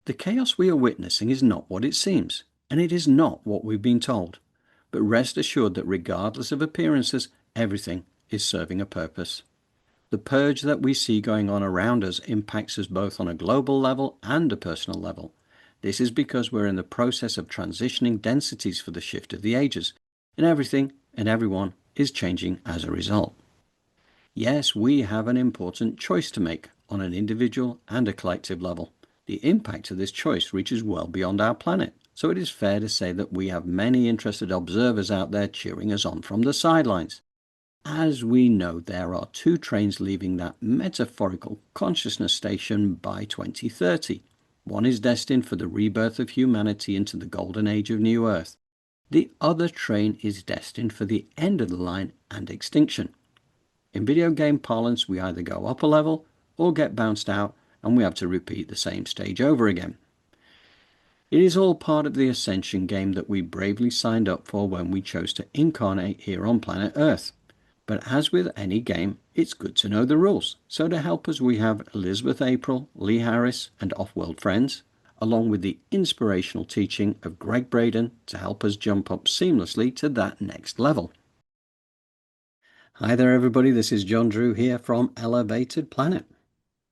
The chaos we are witnessing is not what it seems, and it is not what we've been told. But rest assured that regardless of appearances, everything is serving a purpose. The purge that we see going on around us impacts us both on a global level and a personal level. This is because we're in the process of transitioning densities for the shift of the ages, and everything and everyone is changing as a result. Yes, we have an important choice to make on an individual and a collective level. The impact of this choice reaches well beyond our planet, so it is fair to say that we have many interested observers out there cheering us on from the sidelines. As we know, there are two trains leaving that metaphorical consciousness station by 2030. One is destined for the rebirth of humanity into the golden age of New Earth. The other train is destined for the end of the line and extinction. In video game parlance, we either go up a level or get bounced out, and we have to repeat the same stage over again. It is all part of the Ascension game that we bravely signed up for when we chose to incarnate here on planet Earth. But as with any game, it's good to know the rules. So to help us, we have Elizabeth April, Lee Harris, and Off-World Friends, along with the inspirational teaching of Gregg Braden to help us jump up seamlessly to that next level. Hi there, everybody. This is John Drew here from Elevated Planet.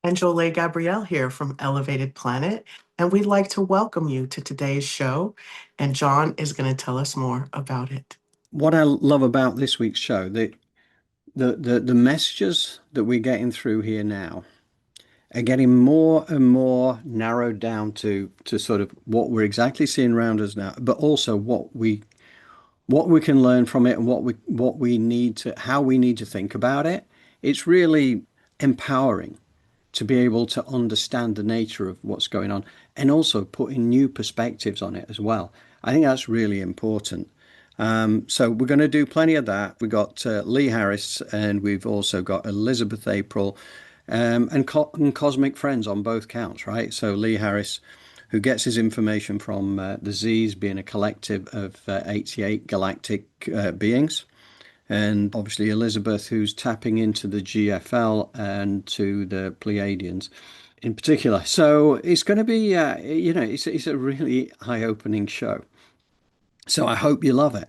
And Jolé Gabrielle here from Elevated Planet. And we'd like to welcome you to today's show. And John is going to tell us more about it. What I love about this week's show, the messages that we're getting through here now are getting more and more narrowed down to sort of what we're exactly seeing around us now, but also what we can learn from it and what we need to how we need to think about it. It's really empowering to be able to understand the nature of what's going on and also putting new perspectives on it as well. I think that's really important. So we're going to do plenty of that. We've got Lee Harris and we've also got Elizabeth April and Cosmic Friends on both counts, right? So Lee Harris, who gets his information from the Z's being a collective of 88 galactic beings. And obviously Elizabeth, who's tapping into the GFL and to the Pleiadians in particular. So it's going to be, it's a really eye-opening show. So I hope you love it.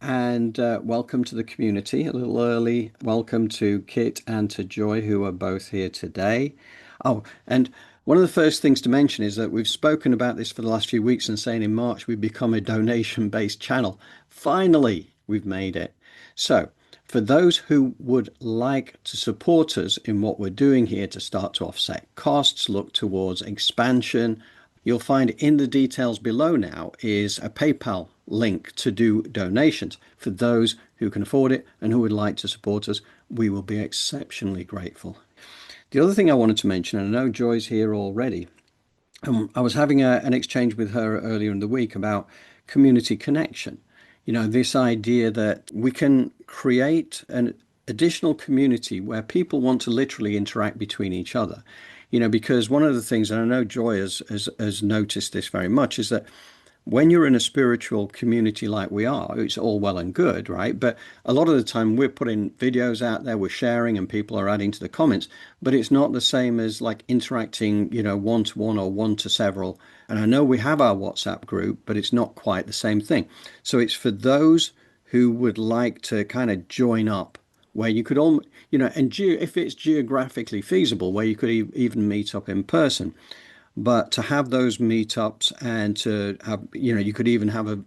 And welcome to the community. A little early. Welcome to Kit and to Joy, who are both here today. Oh, and one of the first things to mention is that we've spoken about this for the last few weeks and saying in March we've become a donation-based channel. Finally, we've made it. So for those who would like to support us in what we're doing here to start to offset costs, look towards expansion, you'll find in the details below now is a PayPal link to do donations. For those who can afford it and who would like to support us, we will be exceptionally grateful. The other thing I wanted to mention, and I know Joy's here already, I was having an exchange with her earlier in the week about community connection. You know, this idea that we can create an additional community where people want to literally interact between each other. You know, because one of the things, and I know Joy has noticed this very much, is that when you're in a spiritual community like we are, it's all well and good, right? But a lot of the time we're putting videos out there, we're sharing, and people are adding to the comments, but it's not the same as like interacting, you know, one to one or one to several. And I know we have our WhatsApp group, but it's not quite the same thing. So it's for those who would like to kind of join up where you could all, you know, and if it's geographically feasible, where you could even meet up in person. But to have those meetups and to have, you know, you could even have a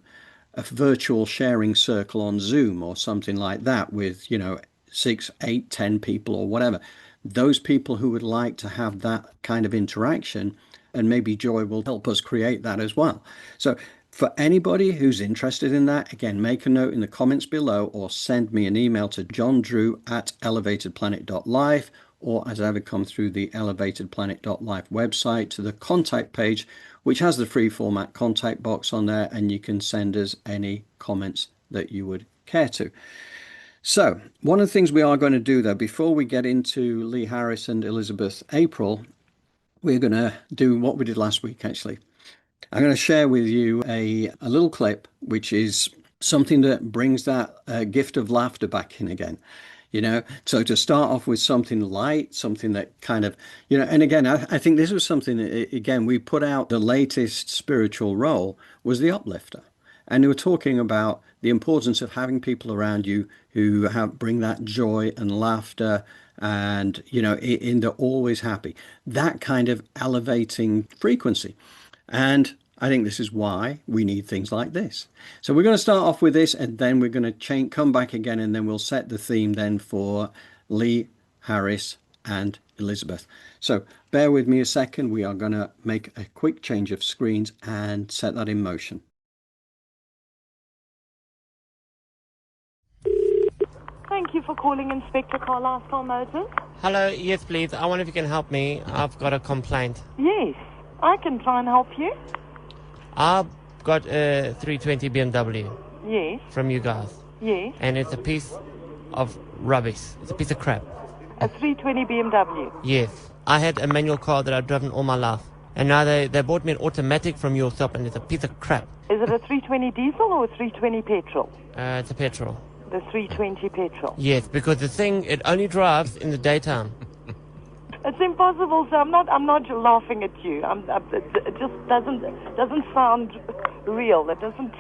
virtual sharing circle on Zoom or something like that with, you know, 6, 8, 10 people or whatever. Those people who would like to have that kind of interaction, and maybe Joy will help us create that as well. So for anybody who's interested in that, again, make a note in the comments below or send me an email to johndrew@elevatedplanet.live, or as I would come through the elevatedplanet.live website to the contact page, which has the free format contact box on there, and you can send us any comments that you would care to. So one of the things we are going to do though, before we get into Lee Harris and Elizabeth April, we're going to do what we did last week, actually. I'm going to share with you a little clip, which is something that brings that gift of laughter back in again. So to start off with something light, something that kind of, and again, I think this was something that, again, we put out the latest spiritual role was the uplifter. And we were talking about the importance of having people around you who bring that joy and laughter and, they're always happy. That kind of elevating frequency. And I think this is why we need things like this. So we're going to start off with this, and then we're going to come back again, and then we'll set the theme then for Lee, Harris, and Elizabeth. So bear with me a second. We are going to make a quick change of screens and set that in motion. Thank you for calling Inspector Carlisle Moses. Hello, yes please. I wonder if you can help me. I've got a complaint. Yes, I can try and help you. I've got a 320 BMW Yes, from you guys, yes. and it's a piece of rubbish. It's a piece of crap. A 320 BMW. Yes. I had a manual car that I've driven all my life, and now they bought me an automatic from your shop, and it's a piece of crap. Is it a 320 diesel or a 320 petrol? It's a petrol. The 320 petrol. Yes, because the thing, it only drives in the daytime. It's impossible, sir. I'm not laughing at you. It just doesn't sound real. It doesn't.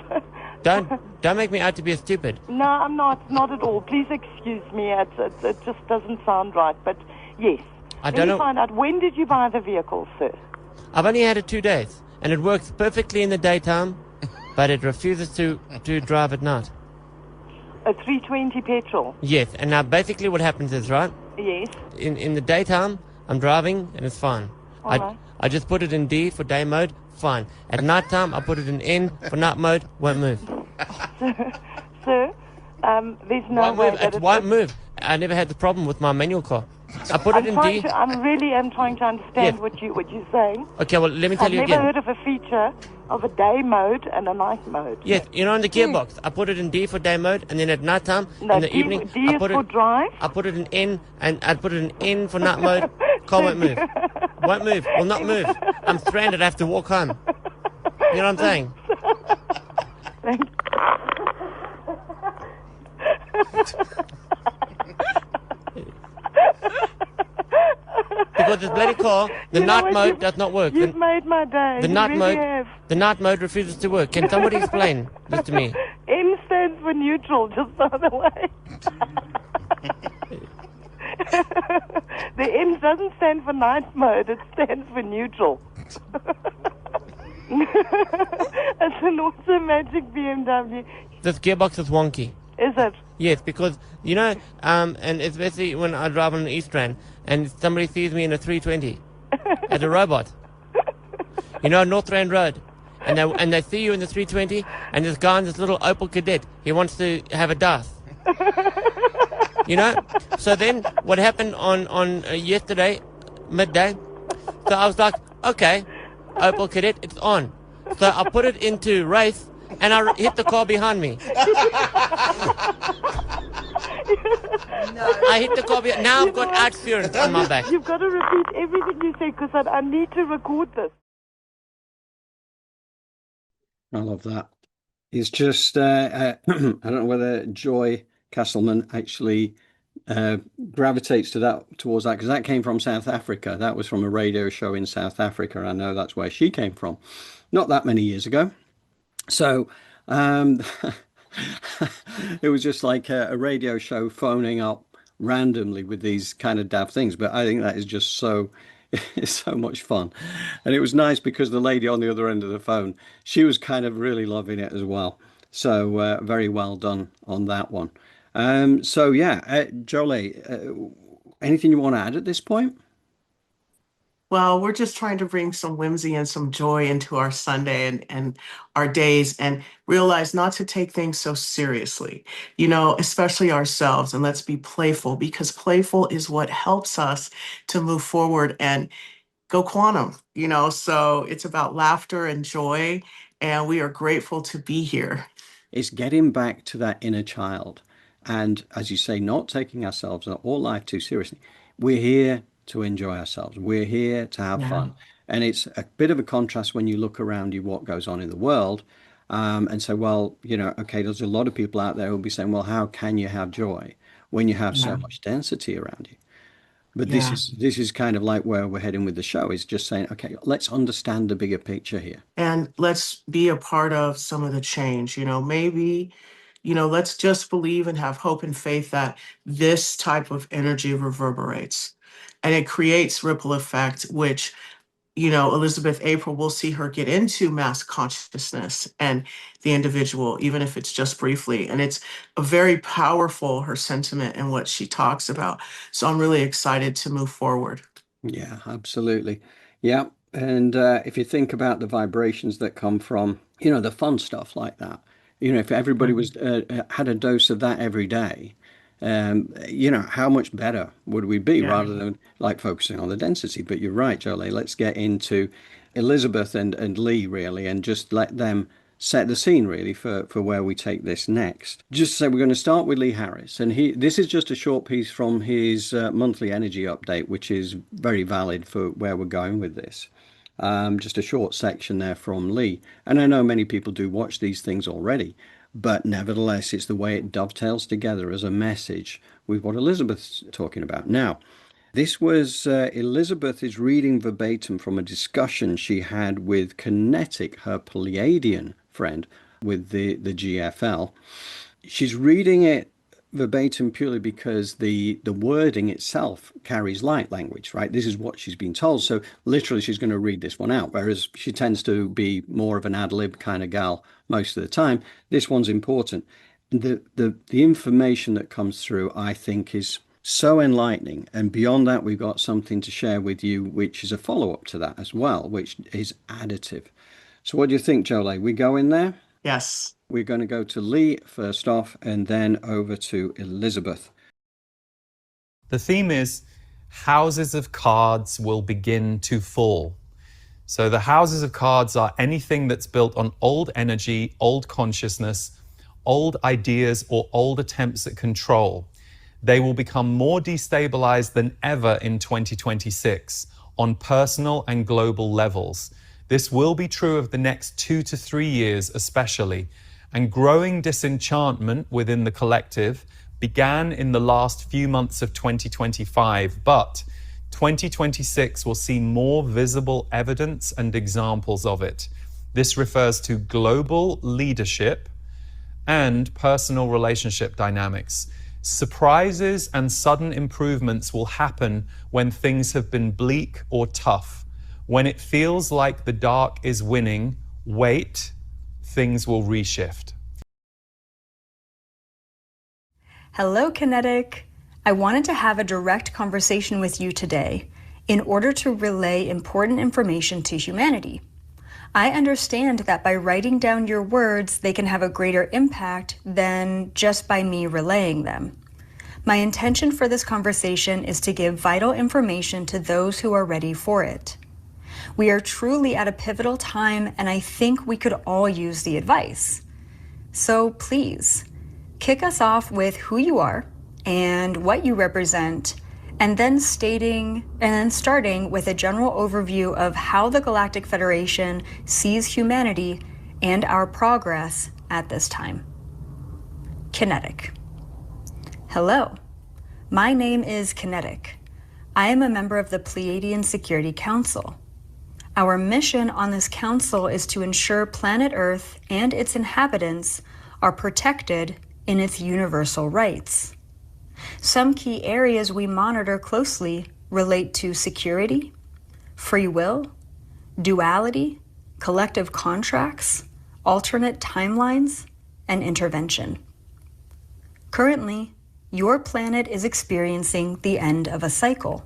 Don't make me out to be a stupid. No, I'm not at all. Please excuse me. It just doesn't sound right. But yes. I don't know. Let me find out, when did you buy the vehicle, sir? I've only had it 2 days, and it works perfectly in the daytime, but it refuses to drive at night. A 320 petrol. Yes, and now basically what happens is, right? Yes. In the daytime, I'm driving and it's fine. Alright. I just put it in D for day mode, fine. At night time, I put it in N for night mode, won't move. Sir, there's no Won't way move. that It won't move. I never had the problem with my manual car. I put it in D. I really am trying to understand Yes. what you're saying. Okay, well, let me tell I've you never again. heard of a feature of a day mode and a night mode. Yes, in the gearbox, I put it in D for day mode, and then at night time, No, in the D, evening, D I is put for it. drive. I put it in N, and I put it in N for night mode. Car won't move. Won't move. Will not move. I'm stranded. I have to walk home. You know what I'm saying? Thank Because this bloody car, the You know night what? mode does not work. You've made my day. The You night really mode, have. the night mode refuses to work. Can somebody explain this to me? M stands for neutral, just by the way. The M doesn't stand for night mode, it stands for neutral. It's an automatic BMW. This gearbox is wonky. Is it? Yes, because, and especially when I drive on the East Rand and somebody sees me in a 320 as a robot. North Rand Road. And they see you in the 320 and this guy in this little Opel Cadet, he wants to have a dance. So then what happened on yesterday, midday, so I was like, okay, Opel Cadet, it's on. So I put it into race and I hit the car behind me. I hit the car behind. Now I've got outsurance on my back. You've got to repeat everything you say because I need to record this. I love that. It's just, I don't know whether Joy Castleman actually gravitates towards that, because that came from South Africa. That was from a radio show in South Africa. I know that's where she came from, not that many years ago. So it was just like a radio show phoning up randomly with these kind of daft things. But I think that is just it's so much fun. And it was nice because the lady on the other end of the phone, she was kind of really loving it as well. So very well done on that one. So yeah, Jolé, anything you want to add at this point? Well, we're just trying to bring some whimsy and some joy into our Sunday and our days, and realize not to take things so seriously, especially ourselves. And let's be playful, because playful is what helps us to move forward and go quantum, So it's about laughter and joy, and we are grateful to be here. It's getting back to that inner child. And as you say, not taking ourselves or life too seriously. We're here to enjoy ourselves. We're here to have fun. And it's a bit of a contrast when you look around you, what goes on in the world, and say, well, okay, there's a lot of people out there who'll be saying, well, how can you have joy? when you have so Yeah. much density around you. But Yeah. this is kind of like where we're heading with the show, is just saying, okay, let's understand the bigger picture here. And let's be a part of some of the change. Maybe, let's just believe and have hope and faith that this type of energy reverberates and it creates ripple effect, which, Elizabeth April, will see her get into mass consciousness and the individual, even if it's just briefly. And it's a very powerful, her sentiment and what she talks about. So I'm really excited to move forward. Yeah, absolutely. Yeah. And if you think about the vibrations that come from, the fun stuff like that, if everybody was had a dose of that every day, how much better would we be Yeah. rather than like focusing on the density? But you're right, Jolé. Let's get into Elizabeth and Lee really, and just let them set the scene really for where we take this next. Just so we're going to start with Lee Harris, and this is just a short piece from his monthly energy update, which is very valid for where we're going with this. Just a short section there from Lee, and I know many people do watch these things already, but nevertheless it's the way it dovetails together as a message with what Elizabeth's talking about now. This was Elizabeth is reading verbatim from a discussion she had with Kinetic, her Pleiadian friend with the GFL. She's reading it verbatim purely because the wording itself carries light language, right? This is what she's been told. So literally she's going to read this one out, whereas she tends to be more of an ad-lib kind of gal most of the time. This one's important. The information that comes through, I think, is so enlightening, and beyond that we've got something to share with you which is a follow-up to that as well, which is additive. So what do you think, Jolé? We go in there? Yes. We're going to go to Lee first off and then over to Elizabeth. The theme is houses of cards will begin to fall. So the houses of cards are anything that's built on old energy, old consciousness, old ideas, or old attempts at control. They will become more destabilized than ever in 2026 on personal and global levels. This will be true of the next 2 to 3 years especially, and growing disenchantment within the collective began in the last few months of 2025, but 2026 will see more visible evidence and examples of it. This refers to global leadership and personal relationship dynamics. Surprises and sudden improvements will happen when things have been bleak or tough. When it feels like the dark is winning, wait, things will reshift. Hello, Kinetic. I wanted to have a direct conversation with you today in order to relay important information to humanity. I understand that by writing down your words, they can have a greater impact than just by me relaying them. My intention for this conversation is to give vital information to those who are ready for it. We are truly at a pivotal time, and I think we could all use the advice. So please, kick us off with who you are and what you represent, and then starting with a general overview of how the Galactic Federation sees humanity and our progress at this time. Kinetic. Hello, my name is Kinetic. I am a member of the Pleiadian Security Council. Our mission on this council is to ensure planet Earth and its inhabitants are protected in its universal rights. Some key areas we monitor closely relate to security, free will, duality, collective contracts, alternate timelines, and intervention. Currently, your planet is experiencing the end of a cycle.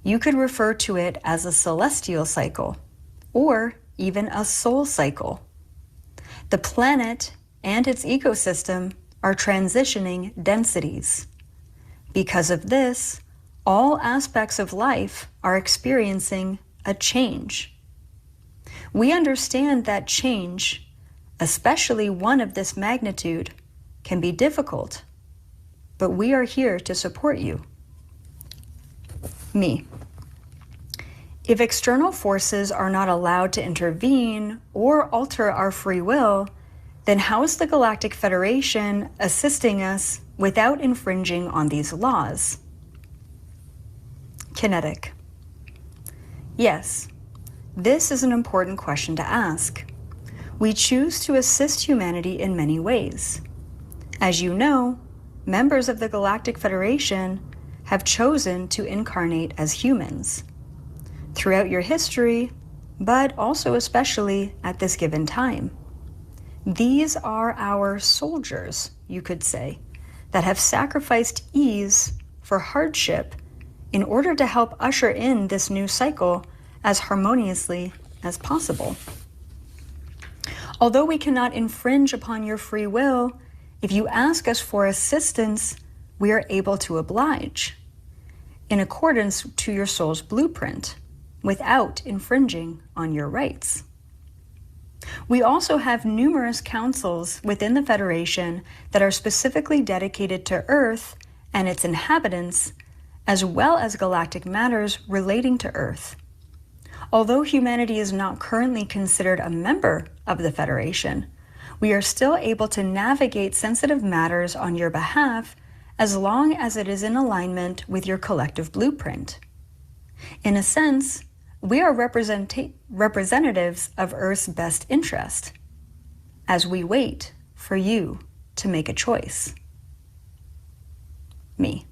You could refer to it as a celestial cycle, or even a soul cycle. The planet and its ecosystem are transitioning densities. Because of this, all aspects of life are experiencing a change. We understand that change, especially one of this magnitude, can be difficult, but we are here to support you. Me. If external forces are not allowed to intervene or alter our free will, then how is the Galactic Federation assisting us without infringing on these laws? Kinetic. Yes, this is an important question to ask. We choose to assist humanity in many ways. As you know, members of the Galactic Federation have chosen to incarnate as humans. Throughout your history, but also especially at this given time. These are our soldiers, you could say, that have sacrificed ease for hardship in order to help usher in this new cycle as harmoniously as possible. Although we cannot infringe upon your free will, if you ask us for assistance, we are able to oblige, in accordance to your soul's blueprint, without infringing on your rights. We also have numerous councils within the Federation that are specifically dedicated to Earth and its inhabitants, as well as galactic matters relating to Earth. Although humanity is not currently considered a member of the Federation, we are still able to navigate sensitive matters on your behalf as long as it is in alignment with your collective blueprint. In a sense, we are representatives of Earth's best interest as we wait for you to make a choice. Me.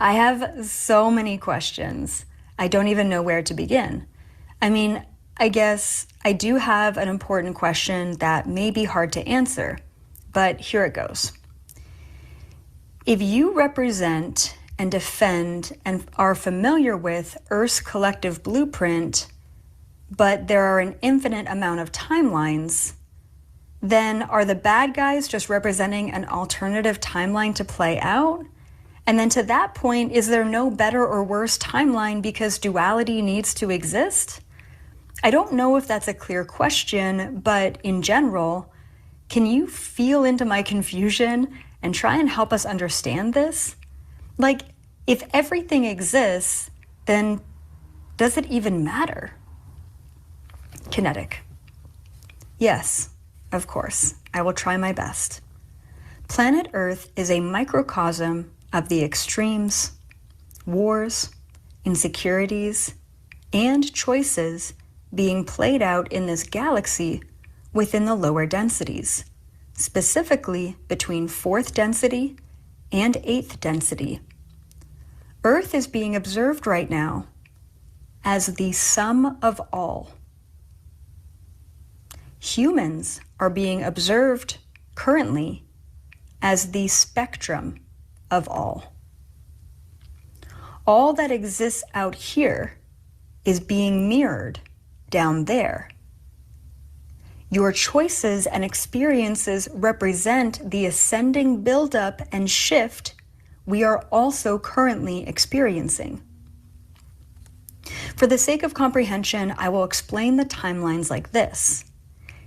I have so many questions. I don't even know where to begin. I guess I do have an important question that may be hard to answer, but here it goes. If you represent and defend and are familiar with Earth's collective blueprint, but there are an infinite amount of timelines, then are the bad guys just representing an alternative timeline to play out? And then to that point, is there no better or worse timeline because duality needs to exist? I don't know if that's a clear question, but in general, can you feel into my confusion and try and help us understand this? Like, if everything exists, then does it even matter? Kinetic. Yes, of course, I will try my best. Planet Earth is a microcosm of the extremes, wars, insecurities, and choices being played out in this galaxy within the lower densities, specifically between 4th density and 8th density. Earth is being observed right now as the sum of all. Humans are being observed currently as the spectrum of all. All that exists out here is being mirrored down there. Your choices and experiences represent the ascending buildup and shift we are also currently experiencing. For the sake of comprehension, I will explain the timelines like this.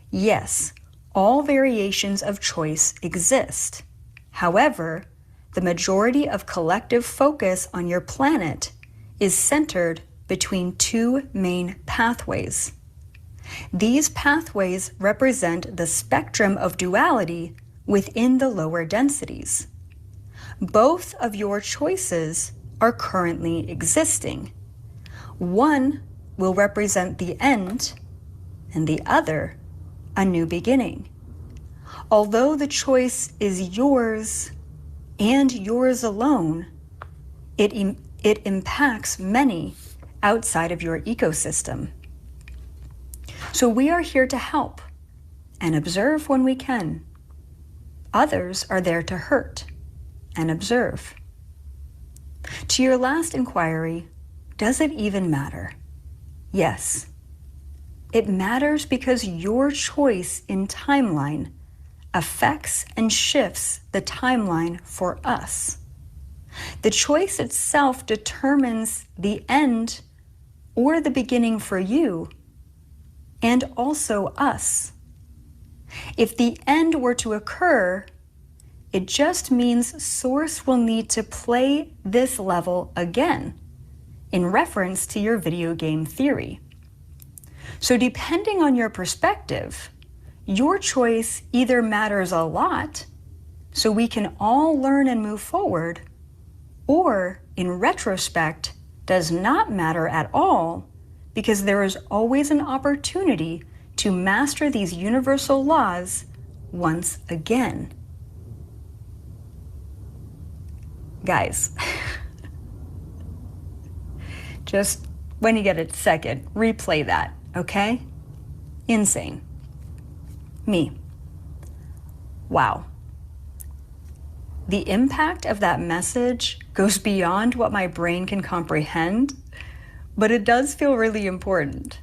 Yes, all variations of choice exist. However, the majority of collective focus on your planet is centered between 2 main pathways. These pathways represent the spectrum of duality within the lower densities. Both of your choices are currently existing. One will represent the end, and the other, a new beginning. Although the choice is yours and yours alone, it impacts many outside of your ecosystem. So we are here to help and observe when we can. Others are there to hurt and observe. To your last inquiry, does it even matter? Yes. It matters because your choice in timeline affects and shifts the timeline for us. The choice itself determines the end or the beginning for you and also us. If the end were to occur, it just means Source will need to play this level again, in reference to your video game theory. So depending on your perspective, your choice either matters a lot, so we can all learn and move forward, or in retrospect, does not matter at all, because there is always an opportunity to master these universal laws once again. Guys, just when you get a second, replay that, okay? Insane. Me. Wow. The impact of that message goes beyond what my brain can comprehend, but it does feel really important.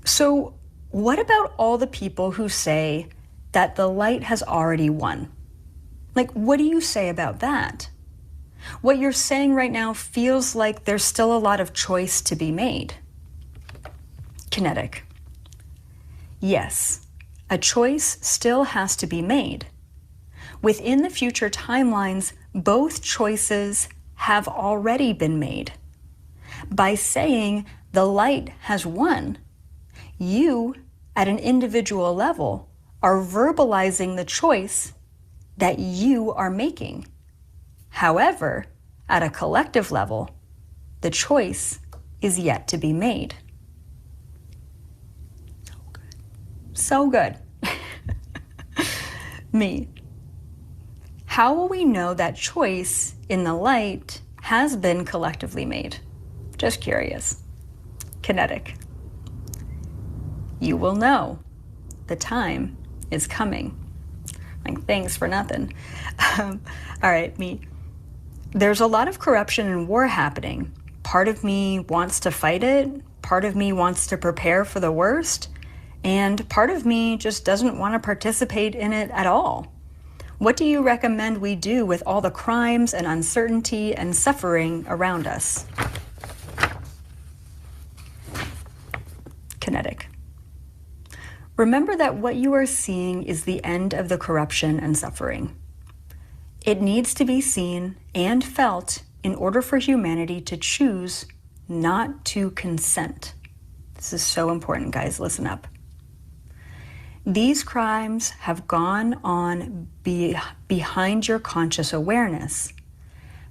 So, what about all the people who say that the light has already won? Like, what do you say about that? What you're saying right now feels like there's still a lot of choice to be made. Kinetic. Yes, a choice still has to be made. Within the future timelines, both choices have already been made. By saying the light has won, you, at an individual level, are verbalizing the choice that you are making. However, at a collective level, the choice is yet to be made. So good. Me. How will we know that choice in the light has been collectively made? Just curious. Kinetic. You will know. The time is coming. Like, thanks for nothing. All right, me. There's a lot of corruption and war happening. Part of me wants to fight it. Part of me wants to prepare for the worst. And part of me just doesn't want to participate in it at all. What do you recommend we do with all the crimes and uncertainty and suffering around us? Kinetic. Remember that what you are seeing is the end of the corruption and suffering. It needs to be seen and felt in order for humanity to choose not to consent. This is so important, guys. Listen up. These crimes have gone on behind your conscious awareness.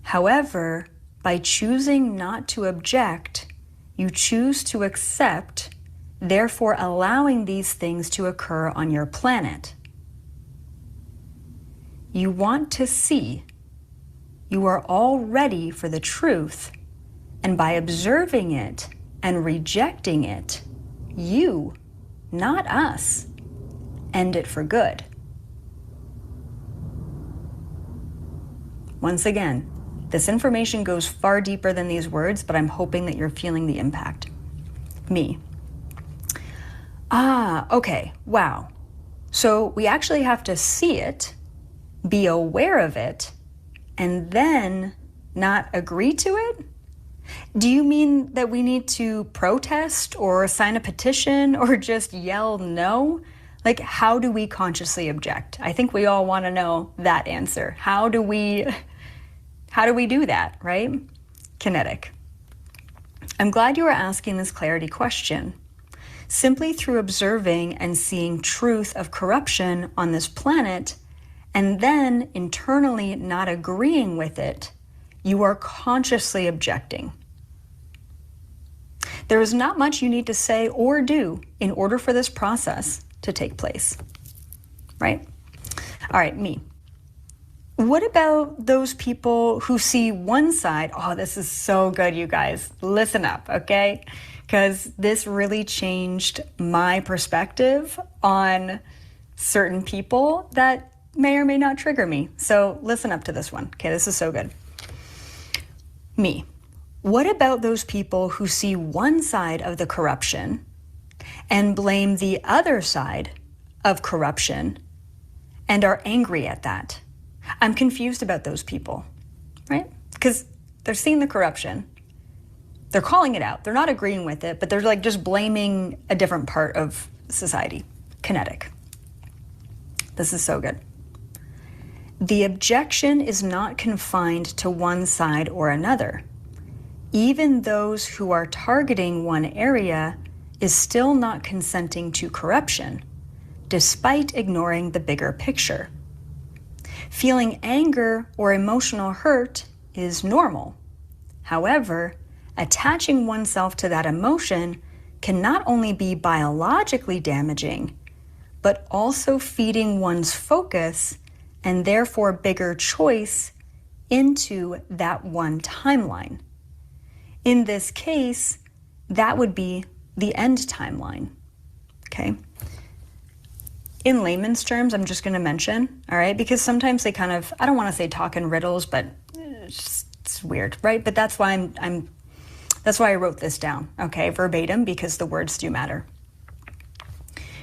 However, by choosing not to object, you choose to accept, therefore allowing these things to occur on your planet. You want to see. You are all ready for the truth, and by observing it and rejecting it, you, not us, end it for good. Once again, this information goes far deeper than these words, but I'm hoping that you're feeling the impact. Me. Okay, wow. So we actually have to see it, be aware of it, and then not agree to it? Do you mean that we need to protest or sign a petition or just yell no? Like, how do we consciously object? I think we all want to know that answer. How do we do that, right? Kinetic. I'm glad you are asking this clarity question. Simply through observing and seeing truth of corruption on this planet, and then internally not agreeing with it, you are consciously objecting. There is not much you need to say or do in order for this process to take place, right? All right, me. What about those people who see one side? Oh, this is so good, you guys. Listen up, okay? Because this really changed my perspective on certain people that may or may not trigger me. So listen up to this one. Okay, this is so good. Me. What about those people who see one side of the corruption and blame the other side of corruption and are angry at that? I'm confused about those people, right? Because they're seeing the corruption. They're calling it out. They're not agreeing with it, but they're like just blaming a different part of society. Kinetic. This is so good. The objection is not confined to one side or another. Even those who are targeting one area is still not consenting to corruption. despite ignoring the bigger picture. Feeling anger or emotional hurt is normal. However, attaching oneself to that emotion can not only be biologically damaging, but also feeding one's focus and therefore bigger choice into that one timeline. In this case, that would be the end timeline, okay? In layman's terms, I'm just gonna mention, all right, because sometimes they kind of, I don't wanna say talk in riddles, but it's weird, right? But that's why that's why I wrote this down, okay, verbatim, because the words do matter.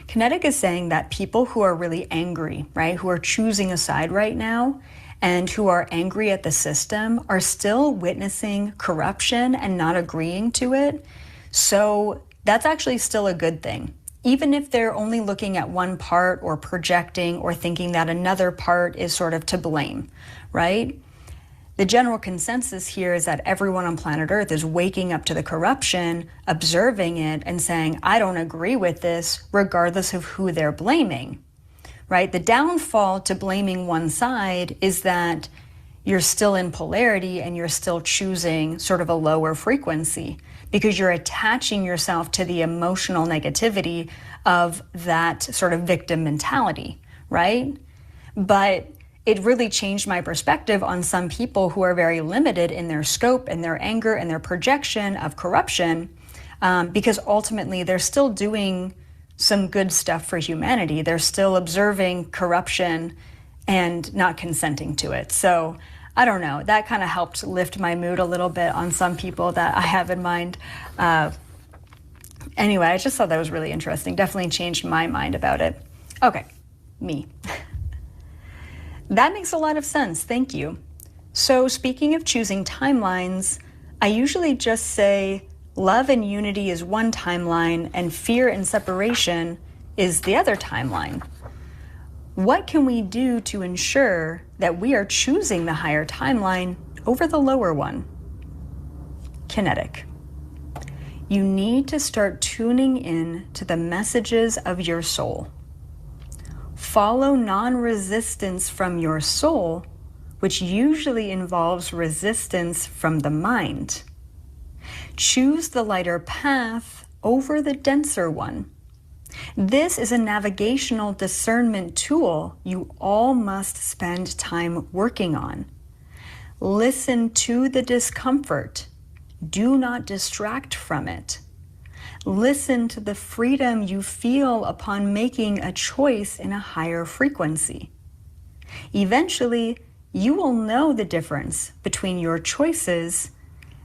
Kinetic is saying that people who are really angry, right, who are choosing a side right now and who are angry at the system are still witnessing corruption and not agreeing to it. So that's actually still a good thing. Even if they're only looking at one part or projecting or thinking that another part is sort of to blame, right? The general consensus here is that everyone on planet Earth is waking up to the corruption, observing it, and saying, I don't agree with this, regardless of who they're blaming, right? The downfall to blaming one side is that you're still in polarity and you're still choosing sort of a lower frequency because you're attaching yourself to the emotional negativity of that sort of victim mentality, right? But it really changed my perspective on some people who are very limited in their scope and their anger and their projection of corruption, because ultimately they're still doing some good stuff for humanity. They're still observing corruption and not consenting to it. So I don't know, that kind of helped lift my mood a little bit on some people that I have in mind. Anyway, I just thought that was really interesting. Definitely changed my mind about it. Okay, me. That makes a lot of sense, thank you. So speaking of choosing timelines, I usually just say love and unity is one timeline and fear and separation is the other timeline. What can we do to ensure that we are choosing the higher timeline over the lower one? Kinetic. You need to start tuning in to the messages of your soul. Follow non-resistance from your soul, which usually involves resistance from the mind. Choose the lighter path over the denser one. This is a navigational discernment tool you all must spend time working on. Listen to the discomfort. Do not distract from it. Listen to the freedom you feel upon making a choice in a higher frequency. Eventually, you will know the difference between your choices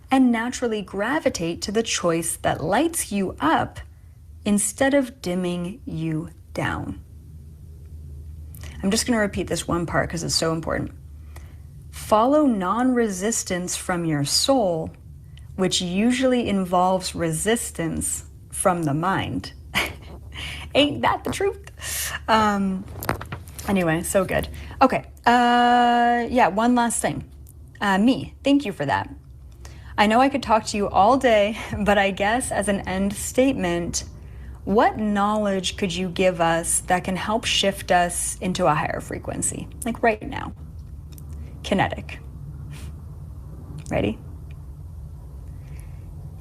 and naturally gravitate to the choice that lights you up instead of dimming you down. I'm just going to repeat this one part because it's so important. Follow non-resistance from your soul, which usually involves resistance from the mind. Ain't that the truth? Anyway, so good. Okay, yeah, one last thing. Me, thank you for that. I know I could talk to you all day, but I guess as an end statement, what knowledge could you give us that can help shift us into a higher frequency? Like right now. Kinetic. Ready?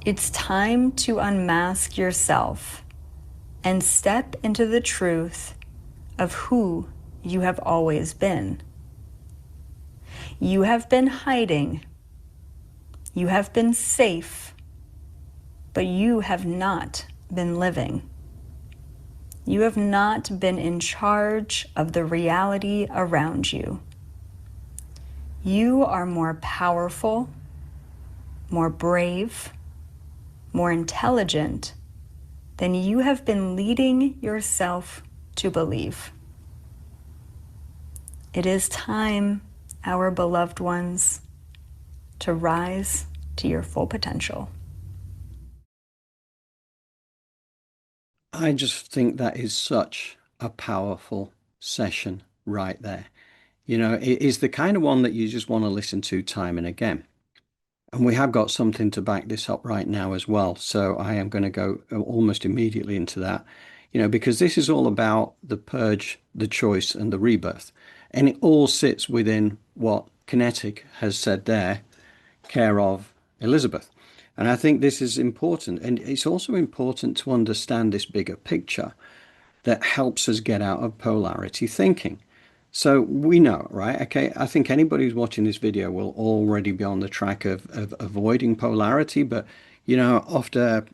It's time to unmask yourself and step into the truth of who you have always been. You have been hiding. You have been safe, but you have not been living. You have not been in charge of the reality around you. You are more powerful, more brave, more intelligent than you have been leading yourself to believe. It is time, our beloved ones, to rise to your full potential. I just think that is such a powerful session right there. You know, it is the kind of one that you just want to listen to time and again. And we have got something to back this up right now as well. So I am going to go almost immediately into that. because this is all about the purge, the choice, and the rebirth. And it all sits within what Kinetic has said there, care of Elizabeth. And I think this is important. And it's also important to understand this bigger picture that helps us get out of polarity thinking. So we know, right? Okay, I think anybody who's watching this video will already be on the track of avoiding polarity. But, after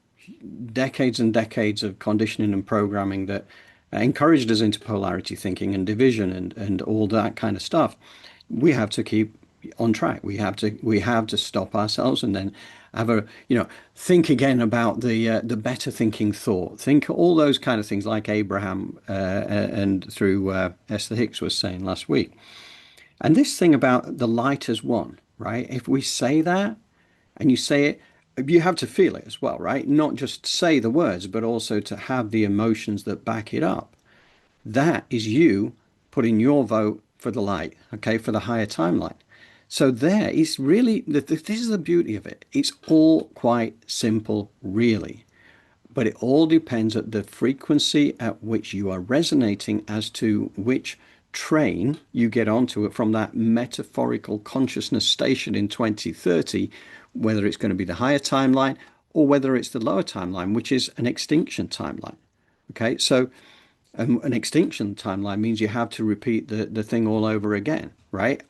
decades and decades of conditioning and programming that encouraged us into polarity thinking and division and all that kind of stuff, we have to keep on track. We have to stop ourselves and then have a think again about the better thinking thought. Think all those kind of things like Abraham and through Esther Hicks was saying last week. And this thing about the light as one, right? If we say that and you say it, you have to feel it as well, right? Not just say the words, but also to have the emotions that back it up. That is you putting your vote for the light, okay, for the higher timeline. So there is really, this is the beauty of it. It's all quite simple, really. But it all depends at the frequency at which you are resonating as to which train you get onto it from that metaphorical consciousness station in 2030, whether it's going to be the higher timeline or whether it's the lower timeline, which is an extinction timeline. Okay, so an extinction timeline means you have to repeat the thing all over again, right?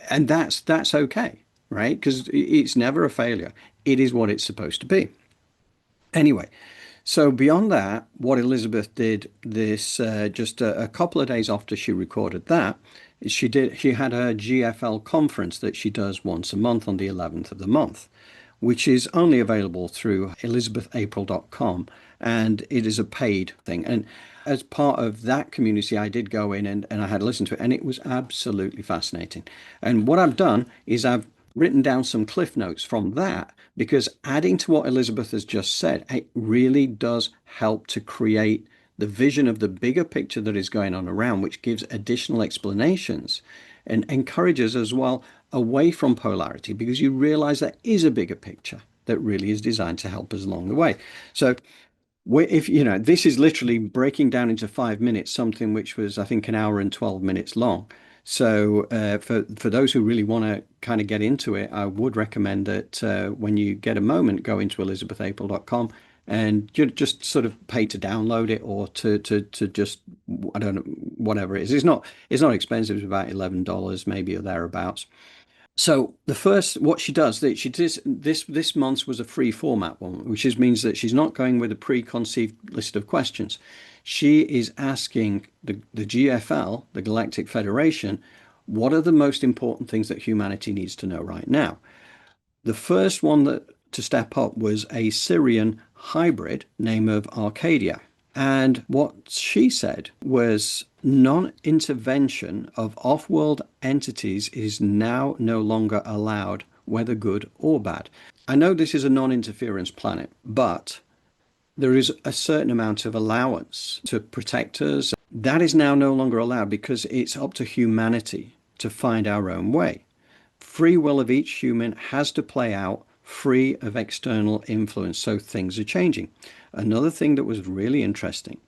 And that's okay, right? Because it's never a failure. It is what it's supposed to be. Anyway, so beyond that, what Elizabeth did this just a couple of days after she recorded that, she had a GFL conference that she does once a month on the 11th of the month, which is only available through elizabethapril.com, and it is a paid thing. And as part of that community, I did go in and I had listened to it, and it was absolutely fascinating. And what I've done is I've written down some cliff notes from that, because adding to what Elizabeth has just said, it really does help to create the vision of the bigger picture that is going on around, which gives additional explanations and encourages as well away from polarity, because you realize there is a bigger picture that really is designed to help us along the way. So if this is literally breaking down into 5 minutes, something which was, I think, an hour and 12 minutes long. So for those who really want to kind of get into it, I would recommend that when you get a moment, go into elizabethapril.com and you just sort of pay to download it, or to just, I don't know, whatever it is. It's not expensive. It's about $11 maybe or thereabouts. So what she does, this month's was a free format one, which means that she's not going with a preconceived list of questions. She is asking the GFL, the Galactic Federation, what are the most important things that humanity needs to know right now? The first one to step up was a Syrian hybrid, name of Arkadia. And what she said was non-intervention of off-world entities is now no longer allowed, whether good or bad. I know this is a non-interference planet, but there is a certain amount of allowance to protect us. That is now no longer allowed, because it's up to humanity to find our own way. Free will of each human has to play out free of external influence, so things are changing. Another thing that was really interesting,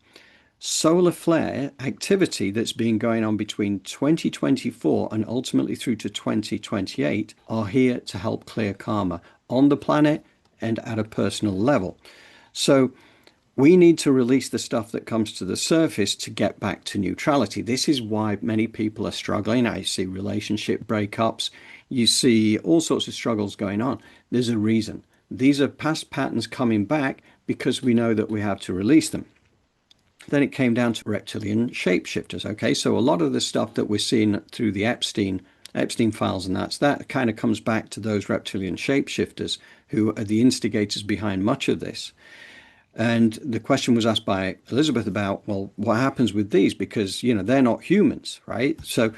solar flare activity that's been going on between 2024 and ultimately through to 2028 are here to help clear karma on the planet and at a personal level. So we need to release the stuff that comes to the surface to get back to neutrality. This is why many people are struggling. I see relationship breakups. You see all sorts of struggles going on. There's a reason. These are past patterns coming back because we know that we have to release them. Then it came down to reptilian shapeshifters. Okay, so a lot of the stuff that we're seeing through the Epstein files and that kind of comes back to those reptilian shapeshifters who are the instigators behind much of this. And the question was asked by Elizabeth about, well, what happens with these? Because, they're not humans, right? So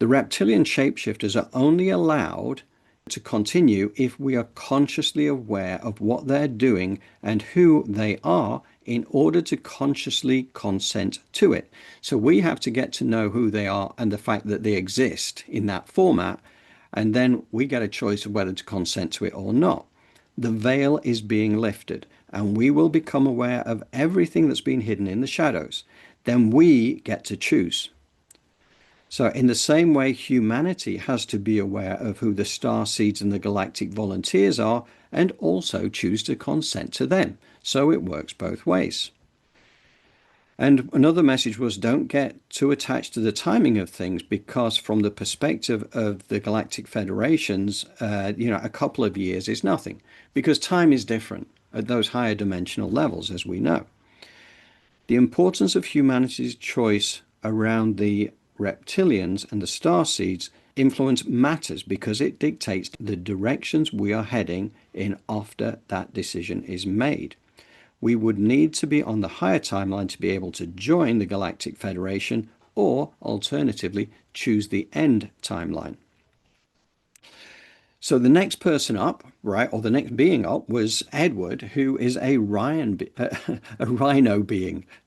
the reptilian shapeshifters are only allowed to continue if we are consciously aware of what they're doing and who they are in order to consciously consent to it. So we have to get to know who they are and the fact that they exist in that format, and then we get a choice of whether to consent to it or not. The veil is being lifted, and we will become aware of everything that's been hidden in the shadows. Then we get to choose. So in the same way, humanity has to be aware of who the Starseeds and the Galactic Volunteers are, and also choose to consent to them. So it works both ways. And another message was, don't get too attached to the timing of things, because from the perspective of the Galactic Federations, a couple of years is nothing, because time is different at those higher dimensional levels, as we know. The importance of humanity's choice around the Reptilians and the Starseeds influence matters, because it dictates the directions we are heading in after that decision is made. We would need to be on the higher timeline to be able to join the Galactic Federation, or alternatively choose the end timeline. So the next person up, right, or the next being up, was Edward, who is a Rhino-Being,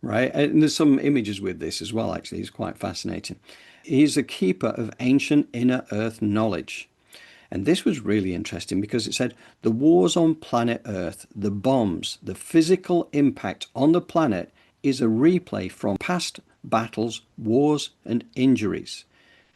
right? And there's some images with this as well, actually. It's quite fascinating. He's a keeper of ancient inner Earth knowledge. And this was really interesting, because it said the wars on planet Earth, the bombs, the physical impact on the planet is a replay from past battles, wars, and injuries.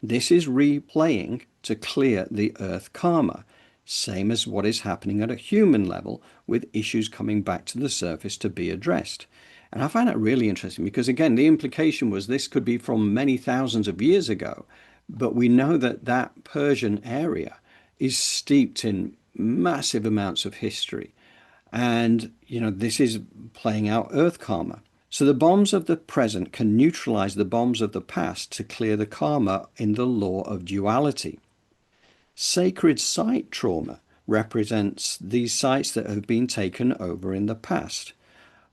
This is replaying to clear the Earth karma, same as what is happening at a human level, with issues coming back to the surface to be addressed. And I find that really interesting, because again, the implication was this could be from many thousands of years ago, but we know that that Persian area is steeped in massive amounts of history. And, this is playing out Earth karma. So the bombs of the present can neutralize the bombs of the past to clear the karma in the law of duality. Sacred site trauma represents these sites that have been taken over in the past.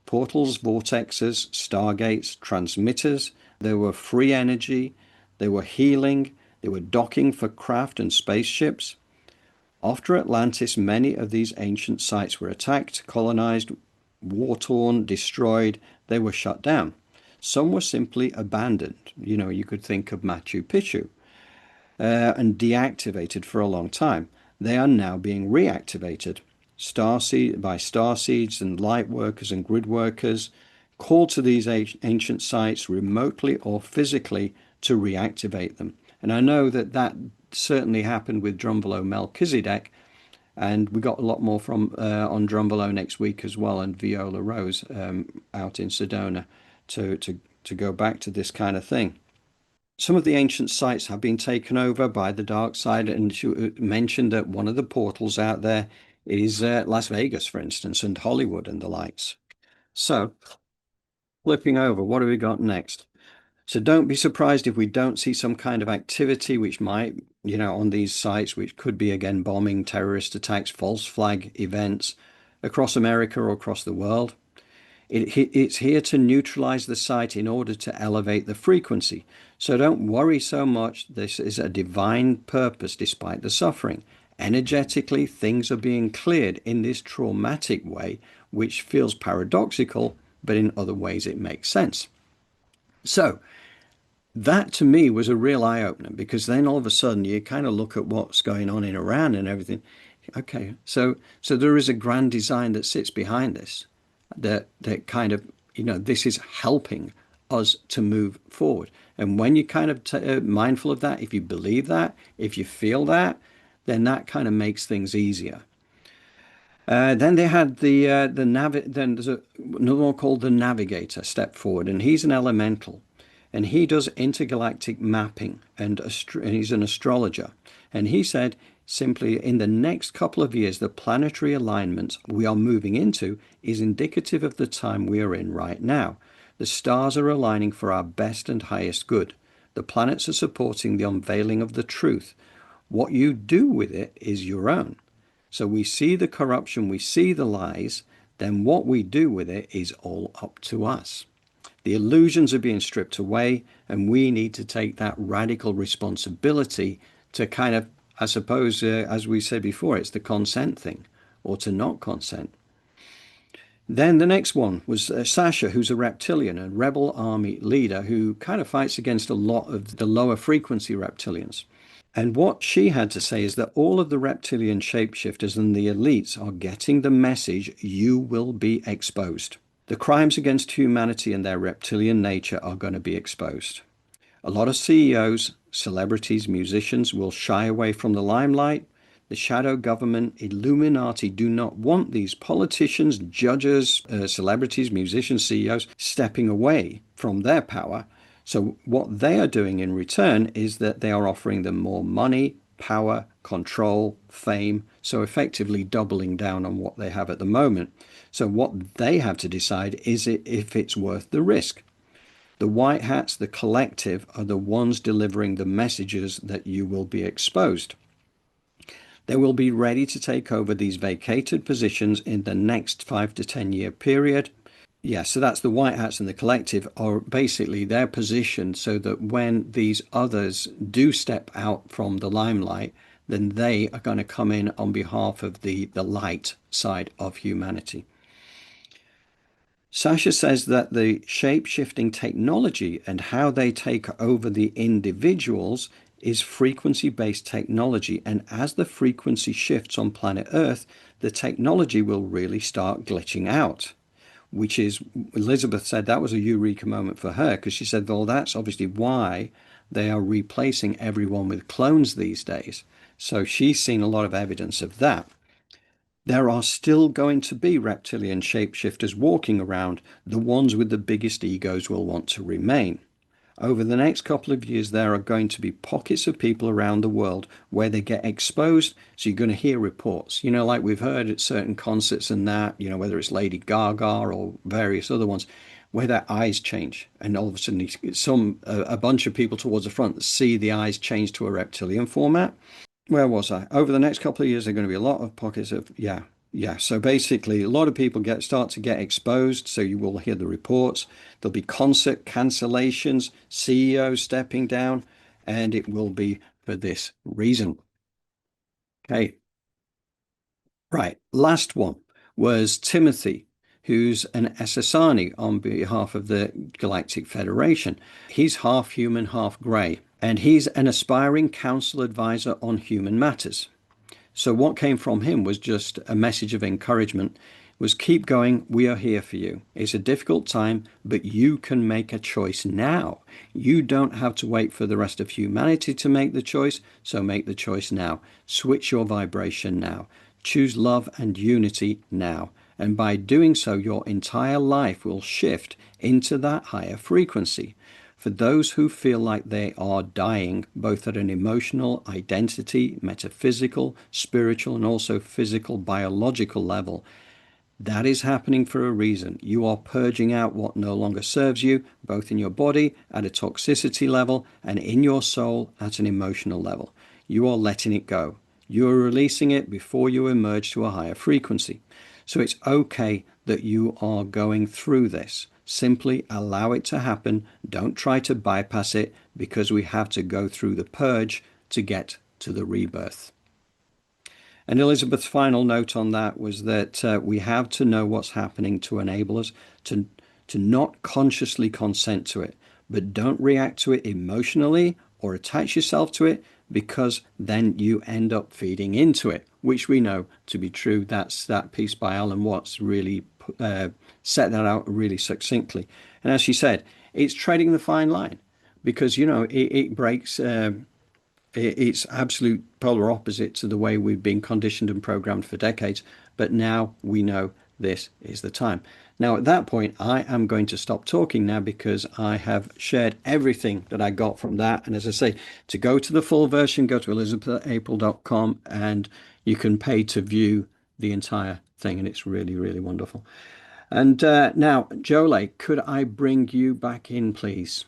Portals, vortexes, stargates, transmitters. There were free energy. There were healing. There were docking for craft and spaceships. After Atlantis, many of these ancient sites were attacked, colonized, war-torn, destroyed. They were shut down. Some were simply abandoned. You could think of Machu Picchu, and deactivated for a long time. They are now being reactivated by starseeds and light workers and grid workers, called to these ancient sites remotely or physically to reactivate them. And I know that certainly happened with Drumbelow Melchizedek, and we got a lot more from on Drumbelow next week as well, and Viola Rose out in Sedona to go back to this kind of thing. Some of the ancient sites have been taken over by the dark side, and she mentioned that one of the portals out there is Las Vegas, for instance, and Hollywood and the likes. So, flipping over, what have we got next? So don't be surprised if we don't see some kind of activity which might, on these sites, which could be, again, bombing, terrorist attacks, false flag events across America or across the world. It's here to neutralize the site in order to elevate the frequency. So don't worry so much. This is a divine purpose despite the suffering. Energetically, things are being cleared in this traumatic way, which feels paradoxical, but in other ways it makes sense. So that to me was a real eye-opener, because then all of a sudden you kind of look at what's going on in Iran and everything. Okay, so there is a grand design that sits behind this, that kind of, this is helping us to move forward. And when you're kind of mindful of that, if you believe that, if you feel that, then that kind of makes things easier. Then they had then there's another one called the Navigator step forward, and he's an elemental. And he does intergalactic mapping, and he's an astrologer. And he said, simply, in the next couple of years, the planetary alignment we are moving into is indicative of the time we are in right now. The stars are aligning for our best and highest good. The planets are supporting the unveiling of the truth. What you do with it is your own. So we see the corruption, we see the lies, then what we do with it is all up to us. The illusions are being stripped away, and we need to take that radical responsibility to kind of, I suppose, as we said before, it's the consent thing, or to not consent. Then the next one was Sasha, who's a Reptilian, a rebel army leader who kind of fights against a lot of the lower frequency Reptilians. And what she had to say is that all of the reptilian shapeshifters and the elites are getting the message, you will be exposed. The crimes against humanity and their reptilian nature are going to be exposed. A lot of CEOs, celebrities, musicians will shy away from the limelight. The shadow government, Illuminati, do not want these politicians, judges, celebrities, musicians, CEOs stepping away from their power. So what they are doing in return is that they are offering them more money, power, control, fame, so effectively doubling down on what they have at the moment. So what they have to decide is if it's worth the risk. The white hats, the collective, are the ones delivering the messages that you will be exposed. They will be ready to take over these vacated positions in the next 5 to 10 year period. Yeah, so that's the white hats and the collective are basically they're positioned so that when these others do step out from the limelight, then they are going to come in on behalf of the light side of humanity. Sasha says that the shape-shifting technology and how they take over the individuals is frequency-based technology. And as the frequency shifts on planet Earth, the technology will really start glitching out. Which is, Elizabeth said that was a eureka moment for her because she said, well, that's obviously why they are replacing everyone with clones these days. So she's seen a lot of evidence of that. There are still going to be reptilian shapeshifters walking around. The ones with the biggest egos will want to remain. Over the next couple of years, there are going to be pockets of people around the world where they get exposed. So you're going to hear reports, like we've heard at certain concerts and that, whether it's Lady Gaga or various other ones, where their eyes change. And all of a sudden, a bunch of people towards the front see the eyes change to a reptilian format. Where was I? Over the next couple of years, there are going to be a lot of pockets of, yeah. So basically, a lot of people start to get exposed. So you will hear the reports. There'll be concert cancellations, CEOs stepping down, and it will be for this reason. Okay. Right. Last one was Timothy, who's an Essassani on behalf of the Galactic Federation. He's half human, half grey, and he's an aspiring council advisor on human matters. So what came from him was just a message of encouragement, was keep going, we are here for you. It's a difficult time, but you can make a choice now. You don't have to wait for the rest of humanity to make the choice, so make the choice now. Switch your vibration now. Choose love and unity now. And by doing so, your entire life will shift into that higher frequency. For those who feel like they are dying, both at an emotional, identity, metaphysical, spiritual, and also physical, biological level, that is happening for a reason. You are purging out what no longer serves you, both in your body at a toxicity level and in your soul at an emotional level. You are letting it go. You are releasing it before you emerge to a higher frequency. So it's okay that you are going through this. Simply allow it to happen. Don't try to bypass it because we have to go through the purge to get to the rebirth. And Elizabeth's final note on that was that we have to know what's happening to enable us to not consciously consent to it, but don't react to it emotionally or attach yourself to it, because then you end up feeding into it, which we know to be true. That's that piece by Alan Watts really set that out really succinctly. And as she said, it's treading the fine line because, it breaks, it's absolute polar opposite to the way we've been conditioned and programmed for decades. But now we know this is the time. Now, at that point, I am going to stop talking now because I have shared everything that I got from that. And as I say, to go to the full version, go to elizabethapril.com and you can pay to view the entire thing. And it's really, really wonderful. And now, Jolé, could I bring you back in, please?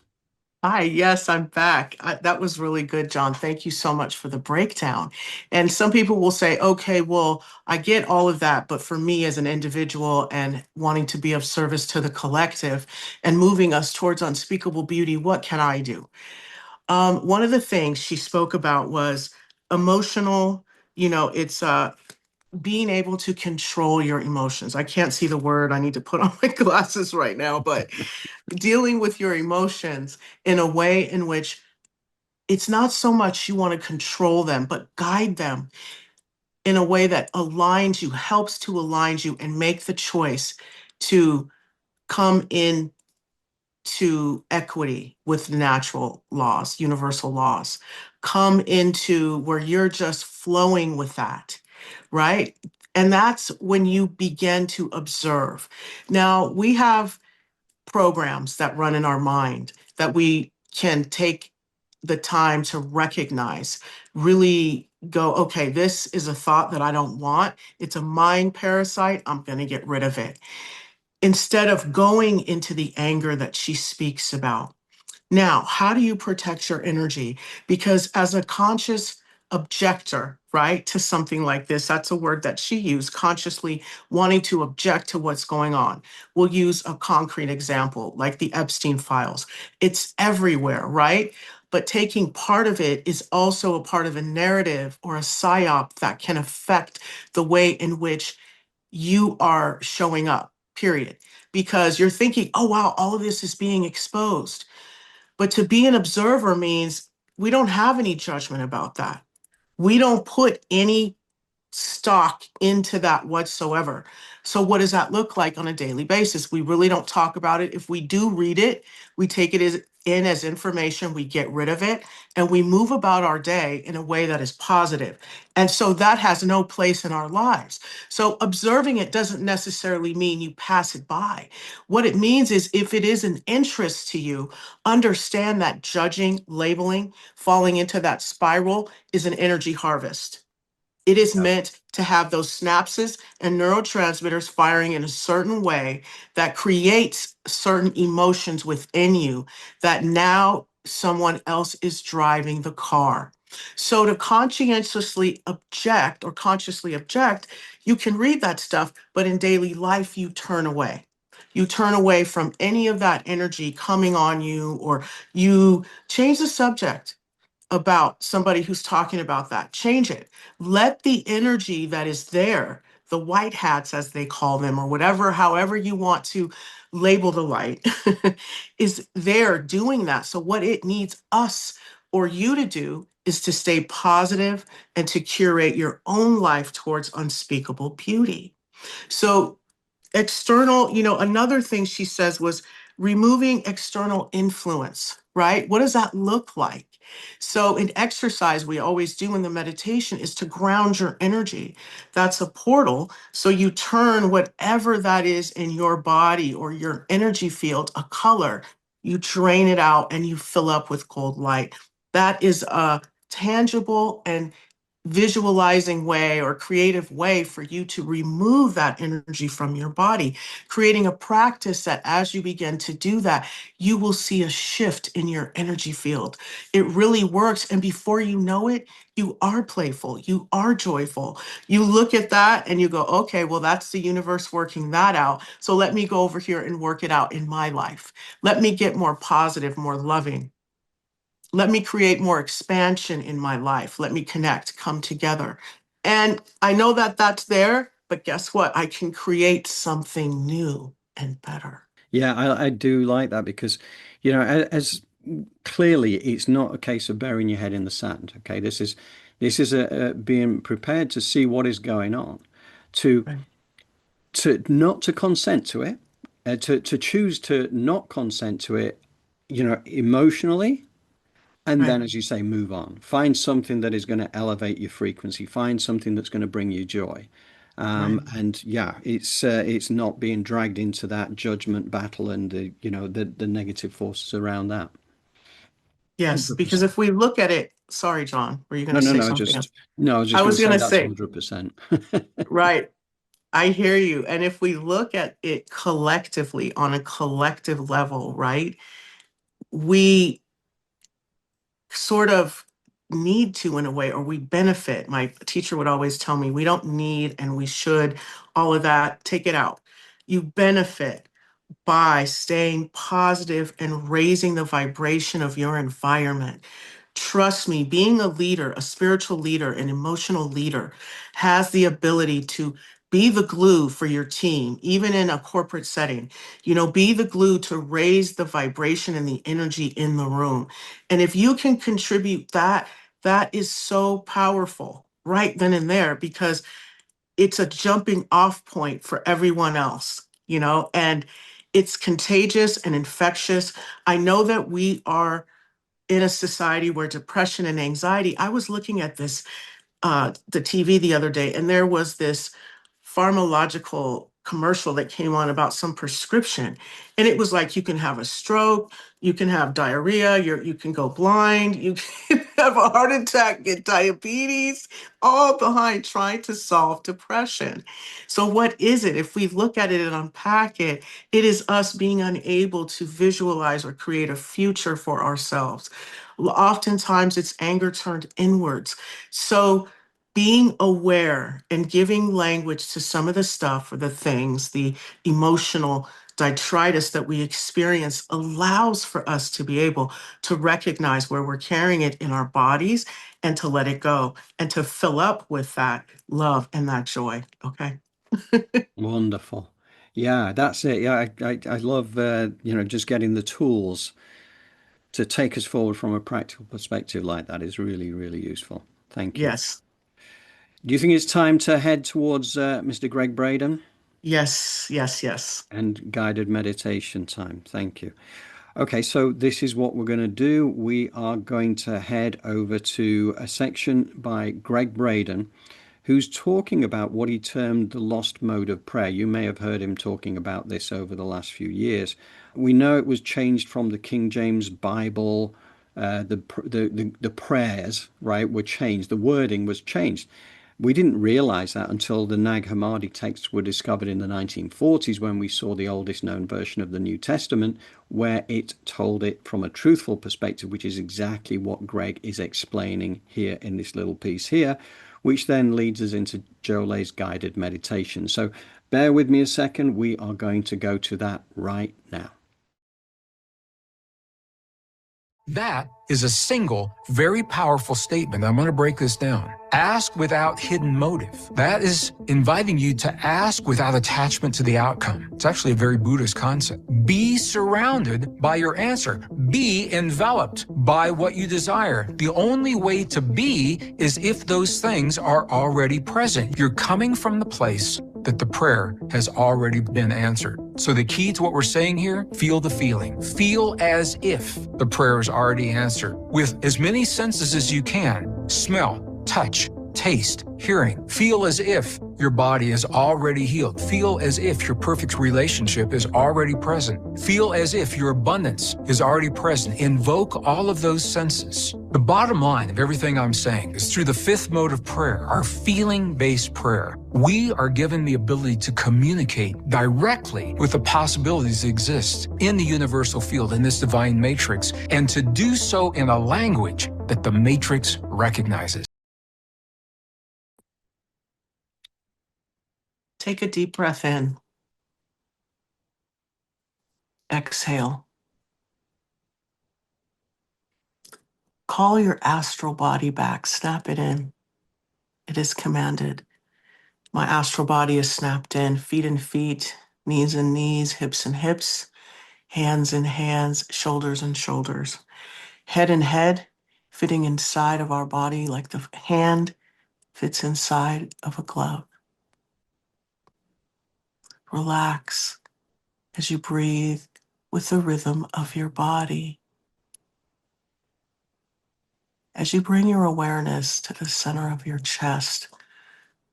Hi, yes, I'm back. That was really good, John. Thank you so much for the breakdown. And some people will say, okay, well, I get all of that, but for me as an individual and wanting to be of service to the collective and moving us towards unspeakable beauty, what can I do? One of the things she spoke about was emotional, it's being able to control your emotions. I can't see the word. I need to put on my glasses right now, but dealing with your emotions in a way in which it's not so much you want to control them, but guide them in a way that aligns you, helps to align you, and make the choice to come in to equity with natural laws, universal laws. Come into where you're just flowing with that, right? And that's when you begin to observe. Now, we have programs that run in our mind that we can take the time to recognize, really go, okay, this is a thought that I don't want. It's a mind parasite. I'm going to get rid of it. Instead of going into the anger that she speaks about. Now, how do you protect your energy? Because as a conscious objector, right, to something like this, that's a word that she used, consciously wanting to object to what's going on. We'll use a concrete example, like the Epstein files. It's everywhere, right? But taking part of it is also a part of a narrative or a psyop that can affect the way in which you are showing up, period. Because you're thinking, oh, wow, all of this is being exposed. But to be an observer means we don't have any judgment about that. We don't put any stock into that whatsoever. So what does that look like on a daily basis? We really don't talk about it. If we do read it, we take it as information, we get rid of it, and we move about our day in a way that is positive. And so that has no place in our lives. So observing it doesn't necessarily mean you pass it by. What it means is if it is an interest to you, understand that judging, labeling, falling into that spiral is an energy harvest. It is meant to have those synapses and neurotransmitters firing in a certain way that creates certain emotions within you that now someone else is driving the car. So to conscientiously object or consciously object, you can read that stuff, but in daily life, you turn away. You turn away from any of that energy coming on you, or you change the subject about somebody who's talking about that. Change it. Let the energy that is there, the white hats as they call them, or whatever, however you want to label the light, is there doing that. So what it needs us or you to do is to stay positive and to curate your own life towards unspeakable beauty. So external, another thing she says was removing external influence, right? What does that look like? So in exercise, we always do in the meditation is to ground your energy. That's a portal. So you turn whatever that is in your body or your energy field, a color, you drain it out and you fill up with cold light. That is a tangible and visualizing way or creative way for you to remove that energy from your body, creating a practice that as you begin to do that, you will see a shift in your energy field. It really works. And before you know it, you are playful, you are joyful. You look at that and you go, okay, well, that's the universe working that out. So let me go over here and work it out in my life. Let me get more positive, more loving. Let me create more expansion in my life. Let me connect, come together. And I know that that's there, but guess what? I can create something new and better. Yeah, I do like that because, as clearly it's not a case of burying your head in the sand. Okay, this is a being prepared to see what is going on, to Right. to not to consent to it, to choose to not consent to it, emotionally. And Right. then, as you say, move on. Find something that is going to elevate your frequency. Find something that's going to bring you joy. Right. And yeah, it's not being dragged into that judgment battle and the negative forces around that. Yes, because 100%. if we look at it, sorry, John, were you going No, to no, say no. something else? I was I just going was to going say to that's say, 100%. right, I hear you. And if we look at it collectively on a collective level, right, we sort of need to in a way, or we benefit. My teacher would always tell me, we don't need and we should, all of that, take it out. You benefit by staying positive and raising the vibration of your environment. Trust me, being a leader, a spiritual leader, an emotional leader, has the ability to Be the glue for your team, even in a corporate setting. Be the glue to raise the vibration and the energy in the room. And if you can contribute that, that is so powerful right then and there, because it's a jumping off point for everyone else, and it's contagious and infectious. I know that we are in a society where depression and anxiety, I was looking at this the TV the other day, and there was this pharmacological commercial that came on about some prescription. And it was like, you can have a stroke, you can have diarrhea, you can go blind, you can have a heart attack, get diabetes, all behind trying to solve depression. So what is it? If we look at it and unpack it, it is us being unable to visualize or create a future for ourselves. Oftentimes it's anger turned inwards. So being aware and giving language to some of the stuff or the things, the emotional detritus that we experience, allows for us to be able to recognize where we're carrying it in our bodies and to let it go and to fill up with that love and that joy. Okay. Wonderful. Yeah, that's it. Yeah, I love just getting the tools to take us forward from a practical perspective like that is really, really useful. Thank you. Yes. Do you think it's time to head towards Mr. Gregg Braden Yes. Yes. Yes. and guided meditation time? Thank you. Okay, so this is what we're going to do. We are going to head over to a section by Gregg Braden, who's talking about what he termed the lost mode of prayer. You may have heard him talking about this over the last few years. We know it was changed from the King James Bible. The prayers, right, were changed. The wording was changed. We didn't realize that until the Nag Hammadi texts were discovered in the 1940s, when we saw the oldest known version of the New Testament, where it told it from a truthful perspective, which is exactly what Gregg is explaining here in this little piece here, which then leads us into Jolé's guided meditation. So bear with me a second. We are going to go to that right now. That is a single, very powerful statement. I'm going to break this down. Ask without hidden motive. That is inviting you to ask without attachment to the outcome. It's actually a very Buddhist concept. Be surrounded by your answer. Be enveloped by what you desire. The only way to be is if those things are already present. You're coming from the place that the prayer has already been answered. So the key to what we're saying here, feel the feeling. Feel as if the prayer is already answered. With as many senses as you can, smell, touch, taste, hearing. Feel as if your body is already healed. Feel as if your perfect relationship is already present. Feel as if your abundance is already present. Invoke all of those senses. The bottom line of everything I'm saying is through the fifth mode of prayer, our feeling-based prayer, we are given the ability to communicate directly with the possibilities that exist in the universal field, in this divine matrix, and to do so in a language that the matrix recognizes. Take a deep breath in. Exhale. Call your astral body back. Snap it in. It is commanded. My astral body is snapped in. Feet and feet, knees and knees, hips and hips, hands and hands, shoulders and shoulders. Head and head, fitting inside of our body like the hand fits inside of a glove. Relax as you breathe with the rhythm of your body. As you bring your awareness to the center of your chest,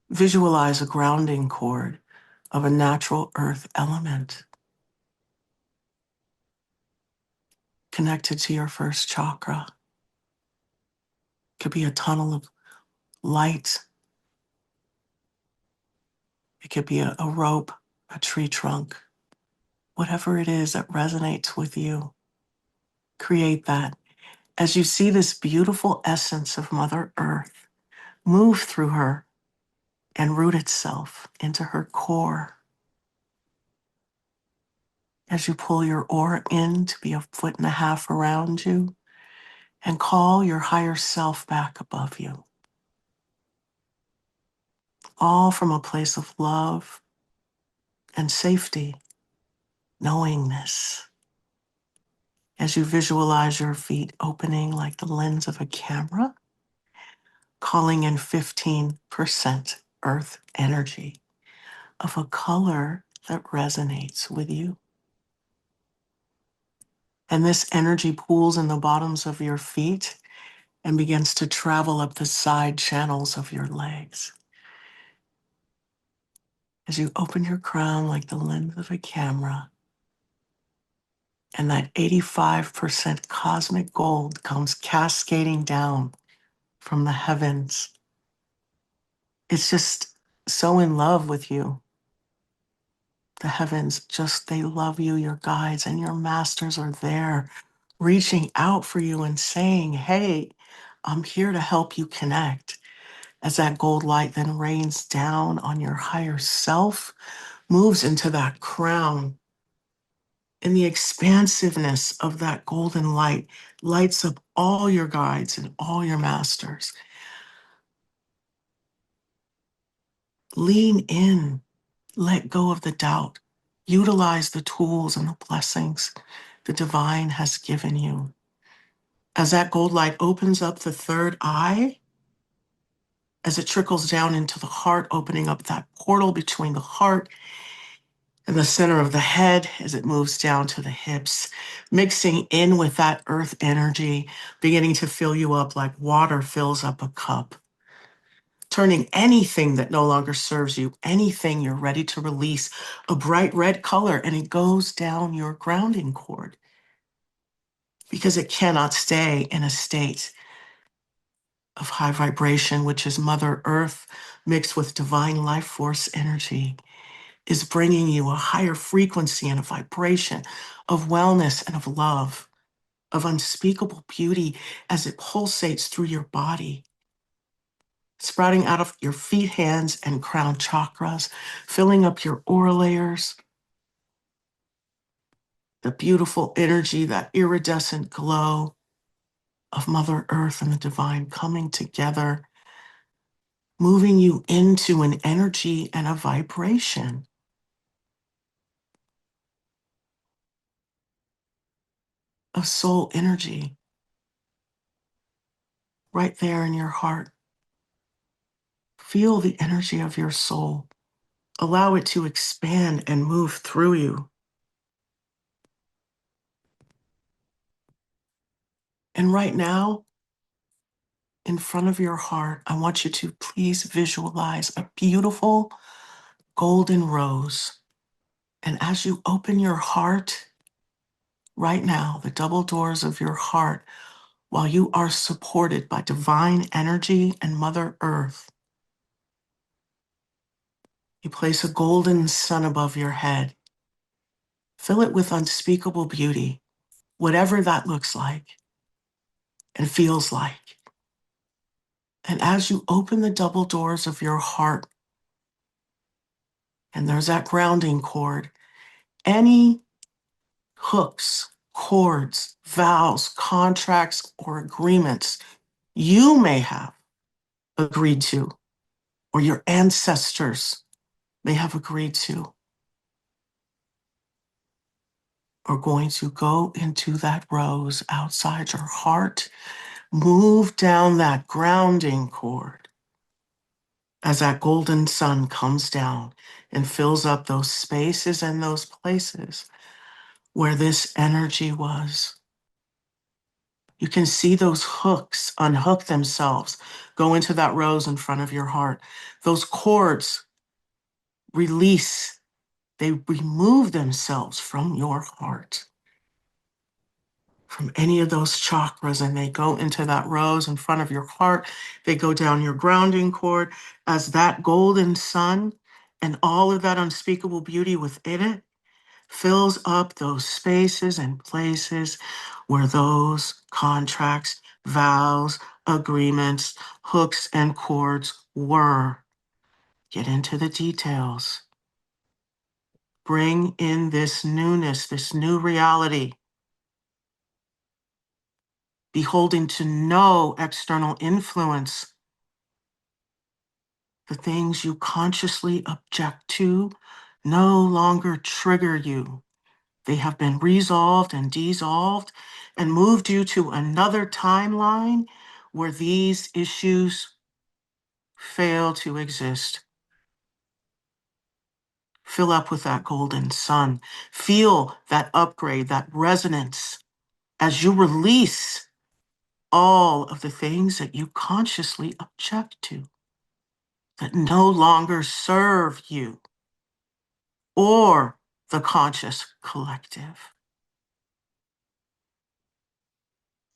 visualize a grounding cord of a natural earth element connected to your first chakra. It could be a tunnel of light. It could be a rope, a tree trunk, whatever it is that resonates with you. Create that. As you see this beautiful essence of Mother Earth move through her and root itself into her core. As you pull your aura in to be 1.5 feet around you and call your higher self back above you. all from a place of love and safety, knowingness. As you visualize your feet opening like the lens of a camera, calling in 15% earth energy of a color that resonates with you. And this energy pools in the bottoms of your feet and begins to travel up the side channels of your legs. As you open your crown like the lens of a camera, and that 85% cosmic gold comes cascading down from the heavens. It's just so in love with you. The heavens just, they love you. Your guides and your masters are there reaching out for you and saying, hey, I'm here to help you connect. As that gold light then rains down on your higher self, moves into that crown. And the expansiveness of that golden light lights up all your guides and all your masters. Lean in, let go of the doubt, utilize the tools and the blessings the divine has given you. As that gold light opens up the third eye, as it trickles down into the heart, opening up that portal between the heart and the center of the head as it moves down to the hips, mixing in with that earth energy, beginning to fill you up like water fills up a cup, turning anything that no longer serves you, anything you're ready to release, a bright red color, and it goes down your grounding cord because it cannot stay in a state of high vibration, which is Mother Earth mixed with divine life force energy, is bringing you a higher frequency and a vibration of wellness and of love, of unspeakable beauty as it pulsates through your body, sprouting out of your feet, hands, and crown chakras, filling up your aura layers, the beautiful energy, that iridescent glow of Mother Earth and the divine coming together, moving you into an energy and a vibration of soul energy right there in your heart. Feel the energy of your soul. Allow it to expand and move through you. And right now, in front of your heart, I want you to please visualize a beautiful golden rose. And as you open your heart, right now, the double doors of your heart, while you are supported by divine energy and Mother Earth, you place a golden sun above your head. Fill it with unspeakable beauty, whatever that looks like and feels like. And as you open the double doors of your heart, and there's that grounding cord, any hooks, cords, vows, contracts, or agreements you may have agreed to, or your ancestors may have agreed to, are going to go into that rose outside your heart, move down that grounding cord as that golden sun comes down and fills up those spaces and those places where this energy was. You can see those hooks unhook themselves, go into that rose in front of your heart. Those cords release, they remove themselves from your heart, from any of those chakras, and they go into that rose in front of your heart. They go down your grounding cord as that golden sun and all of that unspeakable beauty within it fills up those spaces and places where those contracts, vows, agreements, hooks, and cords were. Get into the details. Bring in this newness, this new reality, beholding to no external influence, The things you consciously object to no longer trigger you. They have been resolved and dissolved and moved you to another timeline where these issues fail to exist. Fill up with that golden sun. Feel that upgrade, that resonance as you release all of the things that you consciously object to, that no longer serve you or the conscious collective.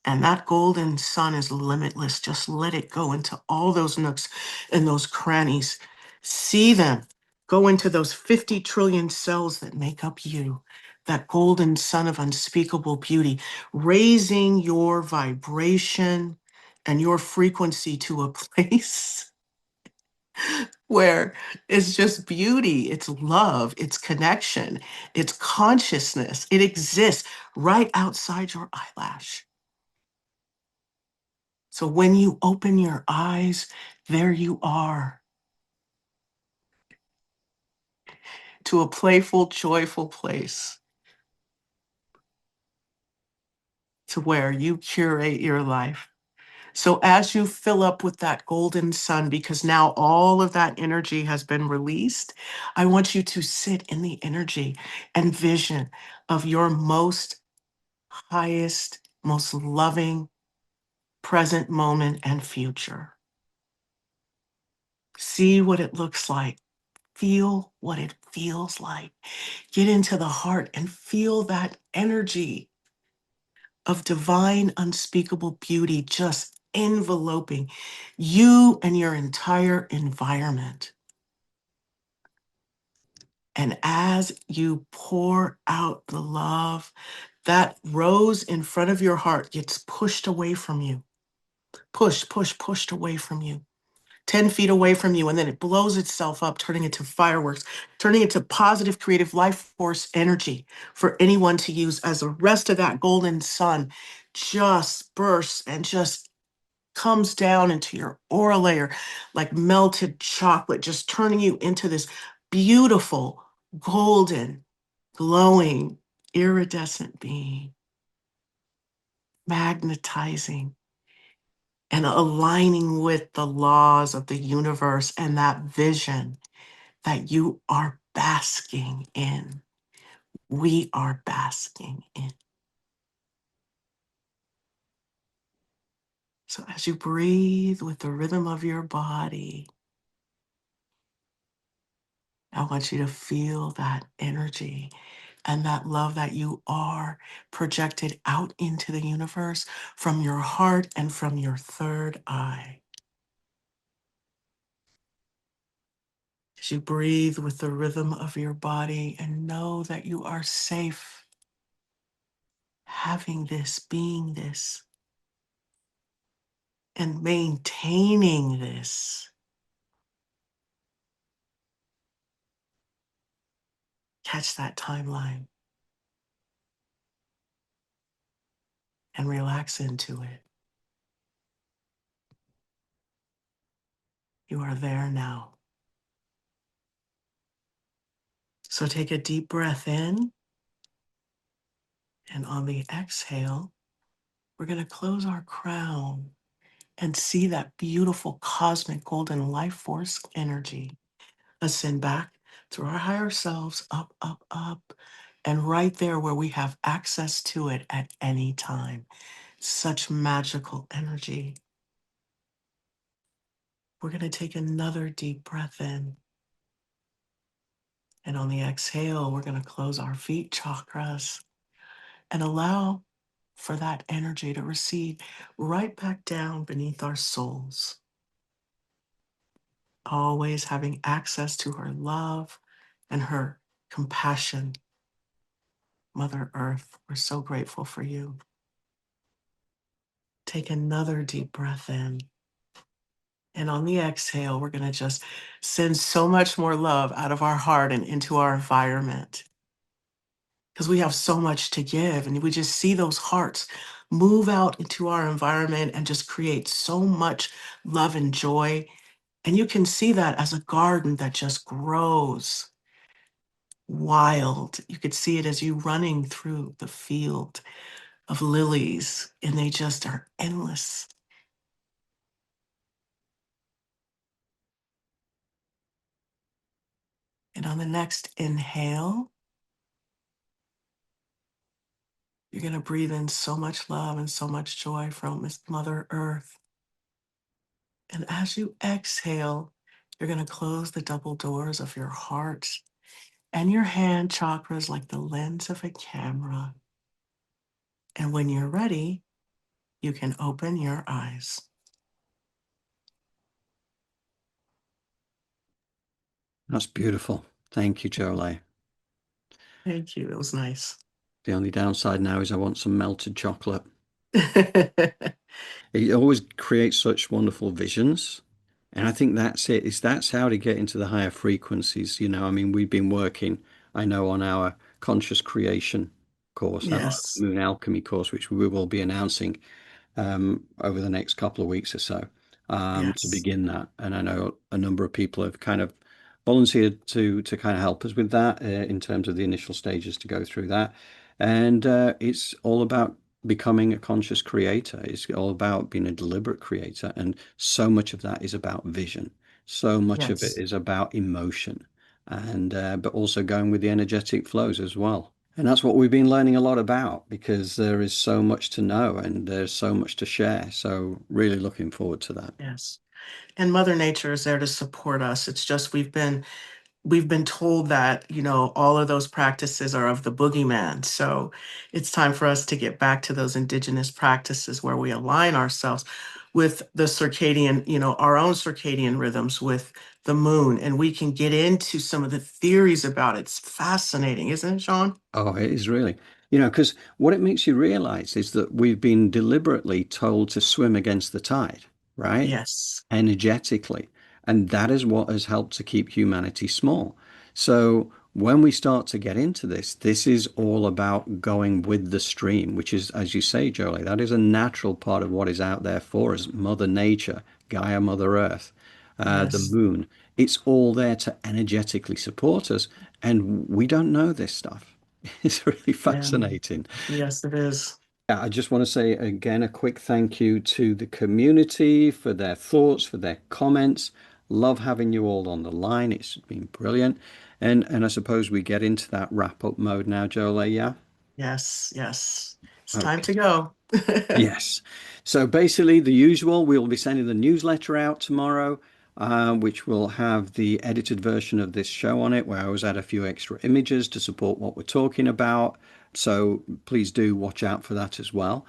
And that golden sun is limitless. Just let it go into all those nooks and those crannies. See them go into those 50 trillion cells that make up you. That golden sun of unspeakable beauty, raising your vibration and your frequency to a place where it's just beauty, it's love, it's connection, it's consciousness. It exists right outside your eyelash. So when you open your eyes, there you are, to a playful, joyful place, to where you curate your life. So as you fill up with that golden sun, because now all of that energy has been released, I want you to sit in the energy and vision of your most highest, most loving present moment and future. See what it looks like. Feel what it feels like. Get into the heart and feel that energy of divine, unspeakable beauty just enveloping you and your entire environment. And as you pour out the love, that rose in front of your heart gets pushed away from you. Pushed away from you. 10 feet away from you, and then it blows itself up, turning into fireworks, turning into positive, creative life force energy for anyone to use as the rest of that golden sun just bursts and just comes down into your aura layer like melted chocolate, just turning you into this beautiful, golden, glowing, iridescent being, magnetizing and aligning with the laws of the universe and that vision that you are basking in. We are basking in. So as you breathe with the rhythm of your body, I want you to feel that energy and that love that you are projected out into the universe from your heart and from your third eye. As you breathe with the rhythm of your body and know that you are safe having this, being this, and maintaining this. Catch that timeline and relax into it. You are there now. So take a deep breath in, and on the exhale, we're going to close our crown and see that beautiful cosmic golden life force energy ascend back through our higher selves, up, up, up, and right there where we have access to it at any time. Such magical energy. We're going to take another deep breath in. And on the exhale, we're going to close our feet chakras and allow for that energy to recede right back down beneath our soles. Always having access to her love and her compassion. Mother Earth, we're so grateful for you. Take another deep breath in. And on the exhale, we're going to just send so much more love out of our heart and into our environment. Because we have so much to give, and we just see those hearts move out into our environment and just create so much love and joy And you can see that as a garden that just grows wild. You could see it as you running through the field of lilies, and they just are endless. And on the next inhale, you're going to breathe in so much love and so much joy from Miss Mother Earth. And as you exhale, you're going to close the double doors of your heart and your hand chakras like the lens of a camera. And when you're ready, you can open your eyes. That's beautiful. Thank you, Jolé. Thank you. It was nice. The only downside now is I want some melted chocolate. It always creates such wonderful visions. And I think that's it. That's how to get into the higher frequencies. I mean, we've been working, I know, on our conscious creation course, our Yes. Moon Alchemy course, which we will be announcing over the next couple of weeks or so to Yes. begin that. And I know a number of people have kind of volunteered to kind of help us with that in terms of the initial stages to go through that. And it's all about becoming a conscious creator. It's all about being a deliberate creator. And so much of that is about vision. So much of it Yes. is about emotion and but also going with the energetic flows as well. And that's what we've been learning a lot about because there is so much to know and there's so much to share. So really looking forward to that. Yes. And Mother Nature is there to support us. It's just we've been told that, all of those practices are of the boogeyman. So it's time for us to get back to those indigenous practices where we align ourselves with the circadian, our own circadian rhythms with the moon. And we can get into some of the theories about it. It's fascinating, isn't it, Sean? Oh, it is really. Because what it makes you realize is that we've been deliberately told to swim against the tide, right? Yes. Energetically. And that is what has helped to keep humanity small. So when we start to get into this is all about going with the stream, which is, as you say, Jolly, that is a natural part of what is out there for us. Mother Nature, Gaia, Mother Earth, the Yes. moon. It's all there to energetically support us. And we don't know this stuff. It's really Yeah. fascinating. Yes, it is. Yeah, I just want to say again a quick thank you to the community for their thoughts, for their comments. Love having you all on the line. It's been brilliant. And I suppose we get into that wrap up mode now, Jolé, yeah? Yes. Yes. It's time Okay. to go. Yes. So basically, the usual, we'll be sending the newsletter out tomorrow, which will have the edited version of this show on it, where I always add a few extra images to support what we're talking about. So please do watch out for that as well.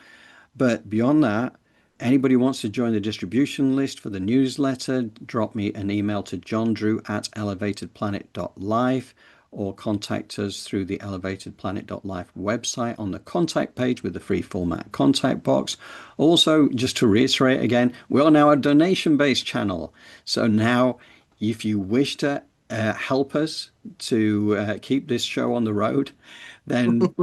But beyond that, anybody wants to join the distribution list for the newsletter, drop me an email to johndrew@elevatedplanet.life or contact us through the elevatedplanet.life website on the contact page with the free format contact box. Also, just to reiterate again, we are now a donation-based channel. So now, if you wish to help us to keep this show on the road, then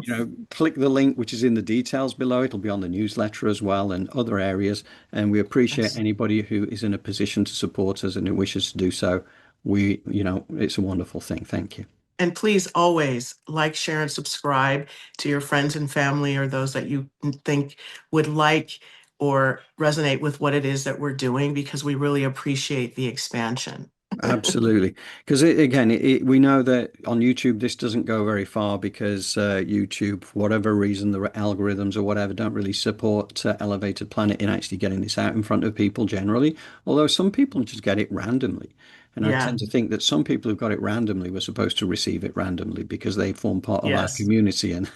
click the link which is in the details below. It'll be on the newsletter as well and other areas. And we appreciate Yes. anybody who is in a position to support us and who wishes to do so. It's a wonderful thing. Thank you. And please always like, share, and subscribe to your friends and family or those that you think would like or resonate with what it is that we're doing, because we really appreciate the expansion. Absolutely. Because again, we know that on YouTube, this doesn't go very far because YouTube, for whatever reason, the algorithms or whatever, don't really support Elevated Planet in actually getting this out in front of people generally. Although some people just get it randomly. And I Yeah. tend to think that some people who've got it randomly were supposed to receive it randomly because they form part of our Yes. community. And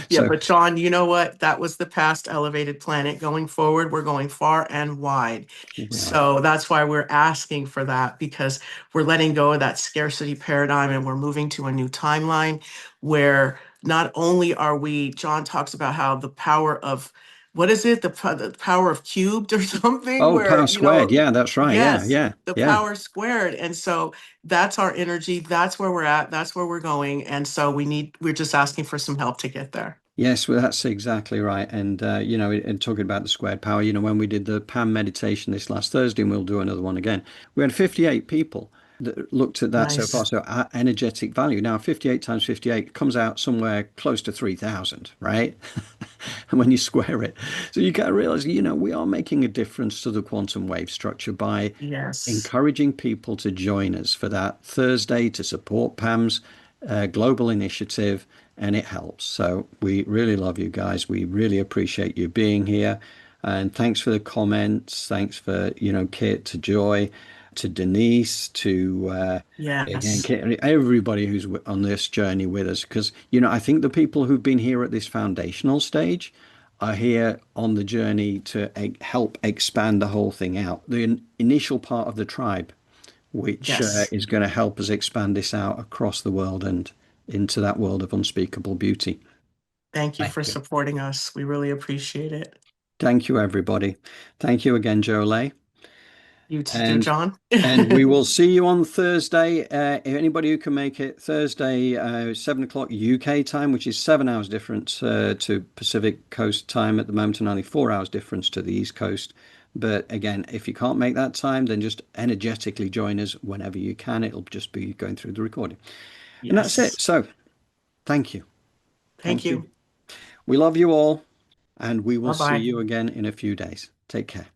Yeah, so, but Sean, you know what? That was the past Elevated Planet. Going forward, we're going far and wide. we are. So that's why we're asking for that, because we're letting go of that scarcity paradigm and we're moving to a new timeline where not only are we, John talks about how the power of, what is it? The power of cubed or something Oh, where, power squared. Yeah, that's right. Yeah, yes, yeah, the yeah. power squared. And so that's our energy. That's where we're at. That's where we're going. And so we're just asking for some help to get there. Yes, well, that's exactly right. And, and talking about the squared power, when we did the PAM meditation this last Thursday, and we'll do another one again, we had 58 people that looked at that so far. Nice. So our energetic value now, 58 times 58 comes out somewhere close to 3,000, right? And when you square it, so you got to realize, we are making a difference to the quantum wave structure by Yes. encouraging people to join us for that Thursday to support Pam's global initiative, and it helps. So we really love you guys. We really appreciate you being here. And thanks for the comments. Thanks for, Kit, to Joy, to Denise, to again, Yes. Kit, everybody who's on this journey with us. Because, I think the people who've been here at this foundational stage are here on the journey to help expand the whole thing out. The initial part of the tribe, which Yes. is going to help us expand this out across the world and into that world of unspeakable beauty. Thank you Thank for you. supporting us. We really appreciate it. Thank you, everybody. Thank you again, Jolé. You too, And John. and we will see you on Thursday. Anybody who can make it, Thursday, 7 o'clock UK time, which is 7 hours difference to Pacific Coast time at the moment, and only 4 hours difference to the East Coast. But again, if you can't make that time, then just energetically join us whenever you can. It'll just be going through the recording. And that's it. Yes. So thank you. Thank Thank you. you. We love you all, and we will see Bye-bye. you again in a few days. Take care.